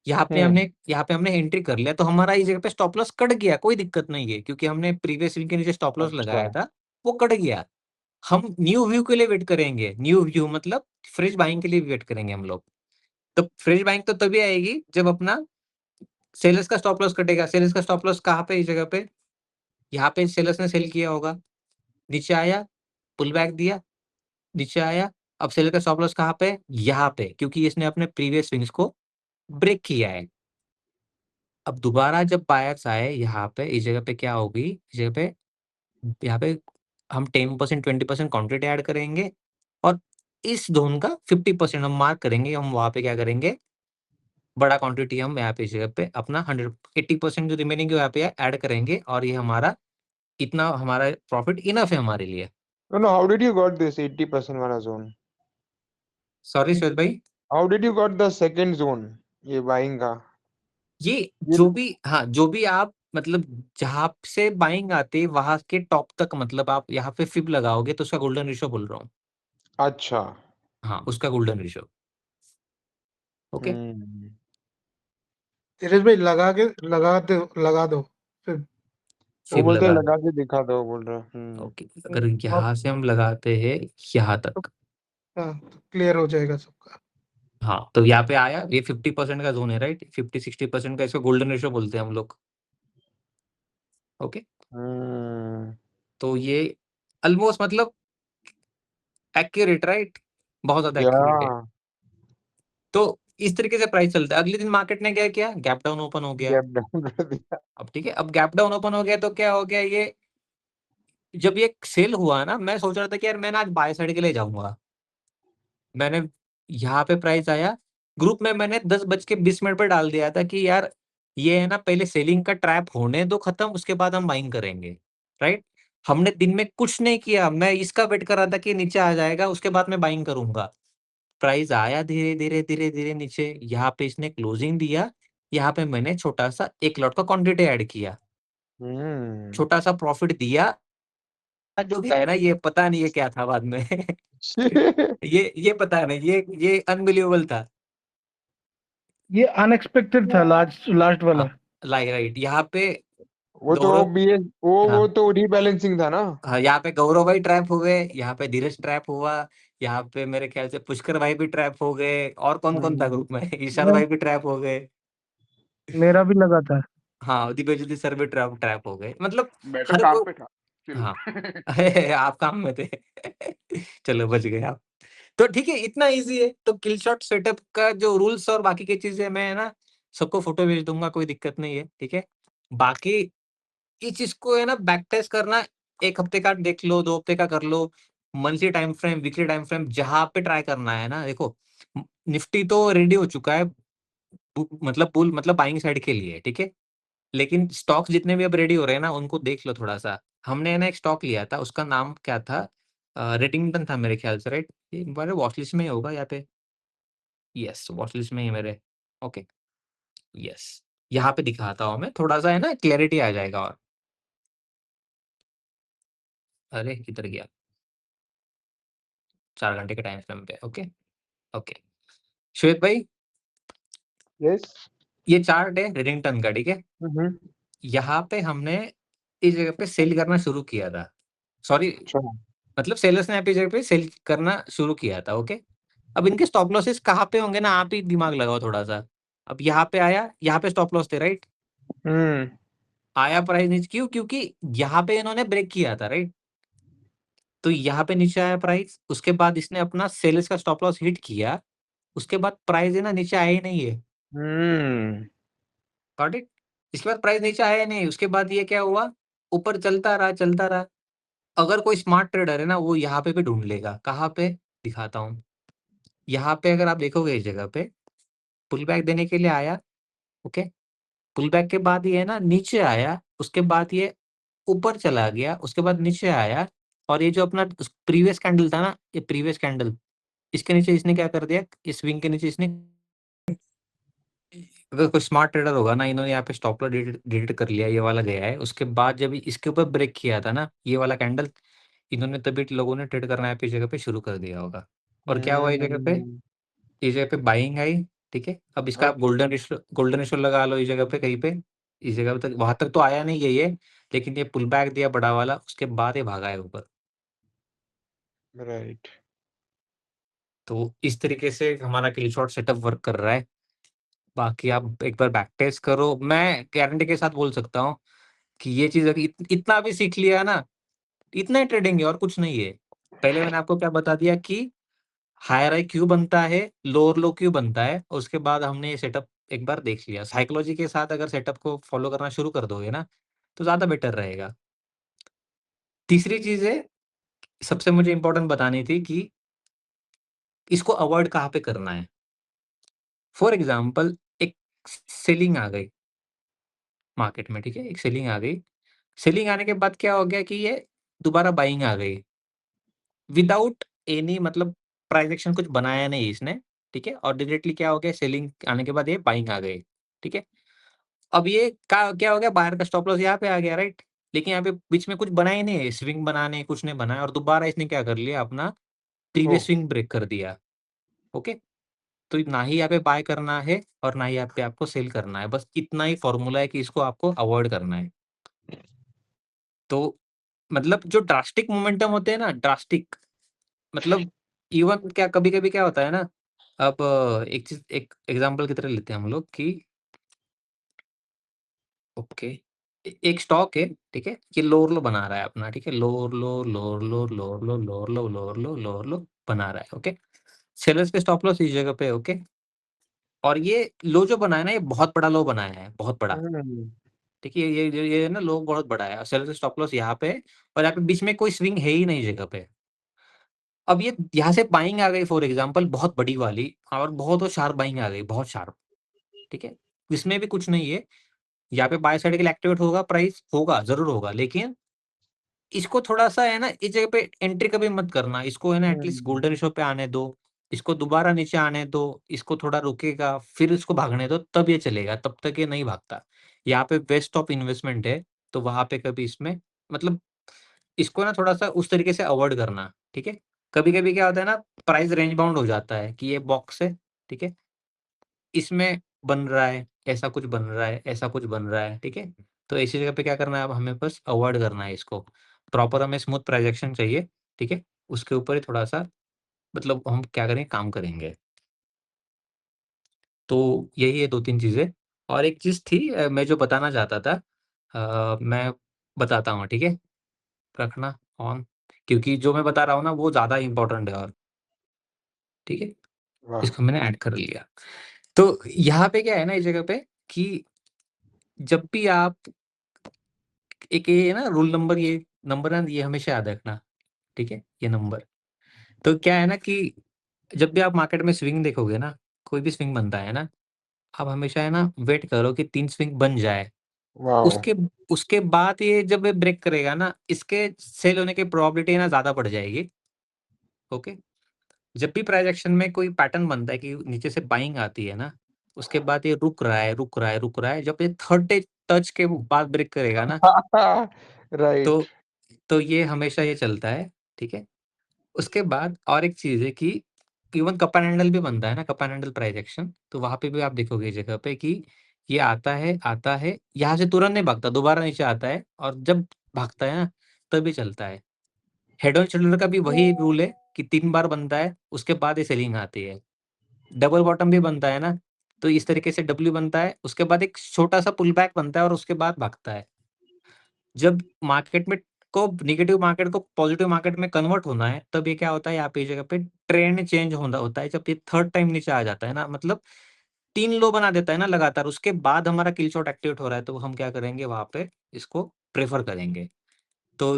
हम्म, यहाँ पे हमने एंट्री कर लिया, तो हमारा इस जगह पे स्टॉप लॉस कट गया, कोई दिक्कत नहीं है, क्योंकि हमने प्रीवियस वीक के नीचे स्टॉप लॉस अच्छा। लगाया था, वो कट गया। हम न्यू व्यू के लिए वेट करेंगे, न्यू व्यू मतलब फ्रेश बाइंग के लिए वेट करेंगे हम लोग। तो फ्रेश बाइंग तो तभी आएगी जब अपना सेलर्स का स्टॉप लॉस कटेगा। सेलर्स का स्टॉप लॉस कहाँ पे, इस जगह पे, यहाँ पे सेलर्स ने सेल किया होगा, नीचे आया, पुल बैक दिया, नीचे आया। अब सेलर का स्टॉप लॉस कहाँ पे, यहाँ पे, क्योंकि इसने अपने प्रीवियस स्विंग्स को ब्रेक किया है। अब दोबारा जब बायर्स आए यहाँ पे, इस जगह पे क्या होगी, इस जगह पे, यहाँ पे हम 10% 20% क्वांटिटी ऐड करेंगे, और इस ज़ोन का 50% हम मार्क करेंगे। हम वहाँ पे क्या करेंगे, बड़ा क्वांटिटी हम यहाँ पे इस जगह पे अपना 100 80% जो रिमेनिंग है यहाँ पे ऐड करेंगे, और ये हमारा इतना हमारा प्रॉफिट इनफ है हमारे लिए। No no, how did you got this 80% वाला जोन? सॉरी श्वेत भाई, how did you got the second zone, ये बाइंग का? ये ये जो भी, हाँ, जो भी आप मतलब जहाँ से बाइंग आती है वहाँ के टॉप तक, मतलब आप यहाँ पे फिब लगाओगे तो उसका गोल्डन रेशियो बोल रहा हूँ। अच्छा। हाँ, उसका गोल्डन रेशियो। ओके, हम्म, धीरज भाई लगा दो फिर। वो फिब बोलते हैं लगा लगा दो। के दिखा दो, बोल रहा। ओके, अगर यहाँ से हम लगाते हैं यहाँ तक, हाँ, क्लियर हो जाएगा सबका। हाँ, तो यहाँ पे आया, ये 50% का जोन है, राइट, 50-60% का, इसको गोल्डन रेशियो बोलते हैं हम लोग। ओके, हम्म, तो ये ऑलमोस्ट मतलब एक्यूरेट, राइट, बहुत ज्यादा या एक्यूरेट है। तो इस तरीके से प्राइस चलता है। अगले दिन मार्केट ने क्या किया, गैप डाउन ओपन हो गया। गैप डाउन कर दिया। अब ठीक है, अब गैप डाउन ओपन हो गया तो क्या हो गया, ये जब ये सेल हुआ ना, मैं सोच रहा था कि यार मैं ना आज बाय साइड के लिए जाऊंगा। मैंने यहाँ पे प्राइस आया, ग्रुप में मैंने 10:20 पे डाल दिया था कि यार ये है ना, पहले सेलिंग का ट्रैप होने दो खत्म, उसके बाद हम बाइंग करेंगे, राइट। हमने दिन में कुछ नहीं किया, मैं इसका वेट कर रहा था कि नीचे आ जाएगा उसके बाद मैं बाइंग करूंगा। प्राइस आया धीरे धीरे धीरे धीरे नीचे, यहाँ पे इसने क्लोजिंग दिया, यहाँ पे मैंने छोटा-सा 1 लॉट का क्वांटिटी ऐड किया, छोटा-सा प्रॉफिट दिया, जो भी है ना ये पता नहीं ये क्या था बाद में। ये पता नहीं, ये अनबिलीवेबल था। ये अनएक्सपेक्टेड था लास्ट वाला। राइट, यहाँ पे वो तो गौरव बीएस वो हाँ, तो रीबैलेंसिंग था ना। हाँ, यहाँ पे गौरव भाई ट्रैप हो गए, यहाँ पे धीरज ट्रैप हुआ, यहाँ पे मेरे ख्याल से पुष्कर भाई भी ट्रैप हो गए, और कौन-कौन था ग्रुप में? ईशान मैं- भाई भी ट्रैप हो गए। मेरा भी लगा था। हाँ, दिव्यज्योति सर भी ट्रैप हो गए। मतलब मैं तो हर काम को पे था। हाँ, आप काम में थे। चलो बच गए आप। तो ठीक है, इतना ईज़ी है। तो किल शॉट सेटअप का जो रूल्स और बाकी की चीज़ें मैं ना सबको फ़ोटो भेज दूँगा, कोई दिक्कत नहीं है, ठीक है? बाकी इस चीज़ को है ना बैक टेस्ट करना 1 हफ्ते का देख लो, 2 हफ्ते का कर लो, monthly time frame, weekly time frame जहाँ पे ट्राई करना है ना देखो, निफ्टी तो रेडी हो चुका है बुल मतलब बाइंग साइड के लिए, ठीक है? लेकिन स्टॉक्स जितने भी अब रेडी हो रहे हैं ना, उनको देख लो थोड़ा-सा। हमने ना एक स्टॉक लिया था, उसका नाम क्या था? रेडिंगटन था मेरे ख्याल से, राइट? ये मेरे वॉच लिस्ट में ही होगा यहाँ पे। यस, वॉच लिस्ट में ही है मेरे। Okay, yes. यहाँ पे दिखाता हूँ मैं, थोड़ा-सा है ना क्लैरिटी आ जाएगा और। अरे! किधर गया? 4 घंटे के टाइम फ्रेम पे, ओके, ओके। श्वेत भाई, यस। ये चार्ट है रेडिंगटन का, ठीक है? यहाँ पे हमने इस जगह पे सेल करना शुरू किया था। सॉरी, अच्छा। मतलब सेलर्स ने आपकी जगह पे सेल करना शुरू किया था, ओके? अब इनके स्टॉप लॉसेस कहाँ पे होंगे ना, आप ही दिमाग लगाओ थोड़ा-सा। अब यहाँ पे आया, यहाँ पे स्टॉप लॉस थे, राइट? हम्म आया प्राइस नीचे क्यों? क्योंकि यहाँ पे इन्होंने ब्रेक किया था, राइट? तो यहाँ पे नीचे आया प्राइस, उसके बाद इसने अपना सेलर्स का स्टॉप लॉस हिट किया, उसके बाद प्राइस है ना नीचे आया ही नहीं है। हम्म गॉट इट? इसके बाद प्राइस नीचे आया ही नहीं, उसके बाद ये क्या हुआ? ऊपर चलता रहा, चलता रहा। अगर कोई स्मार्ट ट्रेडर है ना, वो यहाँ पे भी ढूँढ लेगा। कहाँ पे? दिखाता हूँ। यहाँ पे अगर आप देखोगे इस जगह पे, पुल बैक देने के लिए आया, ओके? पुल बैक के बाद ये है ना नीचे आया, उसके बाद ये ऊपर चला गया, उसके बाद नीचे आया और ये जो अपना प्रीवियस कैंडल था ना, ये प्रीवियस कैंडल, इसके नीचे इसने क्या कर दिया, इस स्विंग के नीचे इसने अगर कोई स्मार्ट ट्रेडर होगा ना, इन्होंने यहाँ पे स्टॉप लॉस डिलीट डिलीट कर लिया, ये वाला गया है। उसके बाद जब इसके ऊपर ब्रेक किया था ना, ये वाला कैंडल, इन्होंने तभी लोगों ने ट्रेड करना यहाँ पे इस जगह पे शुरू कर दिया होगा। और क्या हुआ इस जगह पे? इस जगह पे बाइंग आई, ठीक है? अब इसका आप ओके। गोल्डन रेशियो लगा लो इस जगह पे कहीं पे, इस जगह तक वहाँ तक तो आया नहीं है ये, लेकिन ये पुल बैक दिया बड़ा वाला, उसके बाद ये भागा है ऊपर। राइट। तो इस तरीके से हमारा किल शॉट सेटअप वर्क कर रहा है। बाकी आप एक बार बैक टेस्ट करो, मैं गारंटी के साथ बोल सकता हूँ कि ये चीज़ अभी इतना भी सीख लिया ना, इतना ही ट्रेडिंग है और कुछ नहीं है। पहले मैंने आपको क्या बता दिया कि हायर हाई क्यों बनता है, लोअर लो क्यों बनता है, उसके बाद हमने ये सेटअप एक बार देख लिया। साइकोलॉजी के साथ अगर सेटअप को फॉलो करना शुरू कर दोगे ना, तो ज़्यादा बेटर रहेगा। तीसरी चीज़ है, सबसे मुझे इम्पोर्टेंट बतानी थी कि इसको अवॉइड कहाँ पे करना है। फॉर एग्ज़ाम्पल एक सेलिंग आ गई मार्केट में, ठीक है? एक सेलिंग आ गई। सेलिंग आने के बाद क्या हो गया कि ये दोबारा बाइंग आ गई। विदाउट एनी मतलब प्राइस एक्शन कुछ बनाया नहीं इसने, ठीक है? और डायरेक्टली क्या हो गया, सेलिंग आने के बाद ये बाइंग आ गई, ठीक है? अब ये का क्या हो गया, बाहर का स्टॉप लॉस यहाँ पे आ गया, राइट? लेकिन यहाँ पे बीच में कुछ बना ही नहीं है, स्विंग बनाने कुछ नहीं बनाया और दोबारा इसने क्या कर लिया, अपना प्रीवियस स्विंग ब्रेक कर दिया, ओके? तो ना ही यहाँ पे बाय करना है और ना ही यहाँ पे आपको सेल करना है, बस इतना ही फॉर्मूला है कि इसको आपको अवॉइड करना है। तो मतलब जो ड्रास्टिक मोमेंटम होते हैं ना, ड्रास्टिक मतलब इवन क्या कभी-कभी क्या होता है ना, अब एक चीज़ एक एग्ज़ाम्पल की तरह लेते हैं हम लोग कि ओके, एक स्टॉक है, ठीक है? ये लोअर लो बना रहा है अपना, ठीक है? लोअर लो, लोअर लो, लोअर लो, लोअर लो, लोअर लो, लोअर लो बना रहा है, ओके? सेलर्स के स्टॉप लॉस इस जगह पे है, ओके? और ये लो जो बनाया है ना, ये बहुत बड़ा लो बनाया है, बहुत बड़ा, ठीक है? ये ना लो बहुत बड़ा है और सेलर्स के स्टॉप लॉस यहाँ पे है और यहाँ पे बीच में कोई स्विंग है ही नहीं जगह पे। अब ये यहाँ से बाइंग आ गई फॉर एग्ज़ाम्पल बहुत बड़ी वाली और बहुत वो शार्प बाइंग आ गई, बहुत शार्प, ठीक है? इसमें भी कुछ नहीं है, यहाँ पे बाय साइड के लिए एक्टिवेट होगा प्राइस, होगा, ज़रूर होगा, लेकिन इसको थोड़ा-सा है ना, इस जगह पे एंट्री कभी मत करना, इसको है ना एटलीस्ट गोल्डन रेशियो पे आने दो, इसको दोबारा नीचे आने दो, इसको थोड़ा रुकेगा, फिर इसको भागने दो, तब ये चलेगा, तब तक ये नहीं भागता। यहाँ पे वेस्ट ऑफ इन्वेस्टमेंट है, तो वहाँ पे कभी इसमें मतलब इसको ना थोड़ा-सा उस तरीके से अवॉइड करना, ठीक है? कभी-कभी क्या होता है ना, प्राइस रेंज बाउंड हो जाता है कि ये बॉक्स है, ठीक है? इसमें बन रहा है, ऐसा कुछ बन रहा है, ऐसा कुछ बन रहा है, ठीक है? तो ऐसी जगह पे क्या करना है, अब हमें बस अवॉइड करना है इसको। प्रॉपर हमें स्मूथ प्राइजेक्शन चाहिए, ठीक है? उसके ऊपर ही थोड़ा-सा मतलब हम क्या करेंगे, काम करेंगे। तो यही है 2-3 चीज़ें और एक चीज़ थी मैं जो बताना चाहता था मैं बताता हूँ, ठीक है? रखना ऑन क्योंकि जो मैं बता रहा हूँ ना वो ज़्यादा इम्पोर्टेंट है और ठीक है? वाह! इसको मैंने ऐड कर लिया। तो यहाँ पे क्या है ना इस जगह पे कि जब भी आप एक ये ना रूल नंबर ये नंबर है ये हमेशा याद रखना, ठीक है? ये नंबर। तो क्या है ना कि जब भी आप मार्केट में स्विंग देखोगे ना, कोई भी स्विंग बनता है ना, आप हमेशा है ना वेट करो कि 3 स्विंग बन जाए। वाओ! उसके उसके बाद ये जब ये ब्रेक करेगा ना, इसके सेल होने की प्रोबेबिलिटी है ना ज़्यादा बढ़ जाएगी, ओके? जब भी प्राइस एक्शन में कोई पैटर्न बनता है कि नीचे से बाइंग आती है ना, उसके बाद ये रुक रहा है, रुक रहा है, रुक रहा है, जब ये थर्ड डे टच के बाद ब्रेक करेगा ना, राइट। तो ये हमेशा ये चलता है, ठीक है? उसके बाद और एक चीज़ है कि इवन कप एंड हैंडल भी बनता है ना, cup and handle price action, तो वहाँ पे भी आप देखोगे इस जगह पे कि ये आता है, यहाँ से तुरंत नहीं भागता, दोबारा नीचे आता है और जब भागता है ना, तभी चलता है। हेड एंड शोल्डर का भी वही रूल है कि 3 बार बनता है, उसके बाद ये सेलिंग आती है। डबल बॉटम भी बनता है ना, तो इस तरीके से डब्ल्यू बनता है, उसके बाद एक छोटा-सा पुल बैक बनता है और उसके बाद भागता है। जब मार्केट में को नेगेटिव मार्केट को पॉजिटिव मार्केट में कन्वर्ट होना है, तब ये क्या होता है यहाँ पे इस जगह पे ट्रेंड चेंज होना होता है। जब ये थर्ड टाइम नीचे आ जाता है ना मतलब 3 लो बना देता है ना लगातार, उसके बाद हमारा किल शॉट एक्टिवेट हो रहा है, तो हम क्या करेंगे वहाँ पे इसको प्रेफ़र करेंगे। तो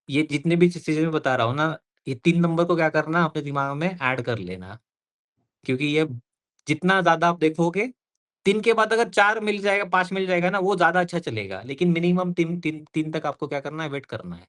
ये जितने भी चीज़ें मैं बता रहा हूँ ना, ये 3 नंबर को क्या करना अपने दिमाग में ऐड कर लेना। क्योंकि ये जितना ज़्यादा आप देखोगे 3 के बाद अगर 4 मिल जाएगा, 5 मिल जाएगा ना, वो ज़्यादा अच्छा चलेगा। लेकिन मिनिमम 3 तक आपको क्या करना है, वेट करना है।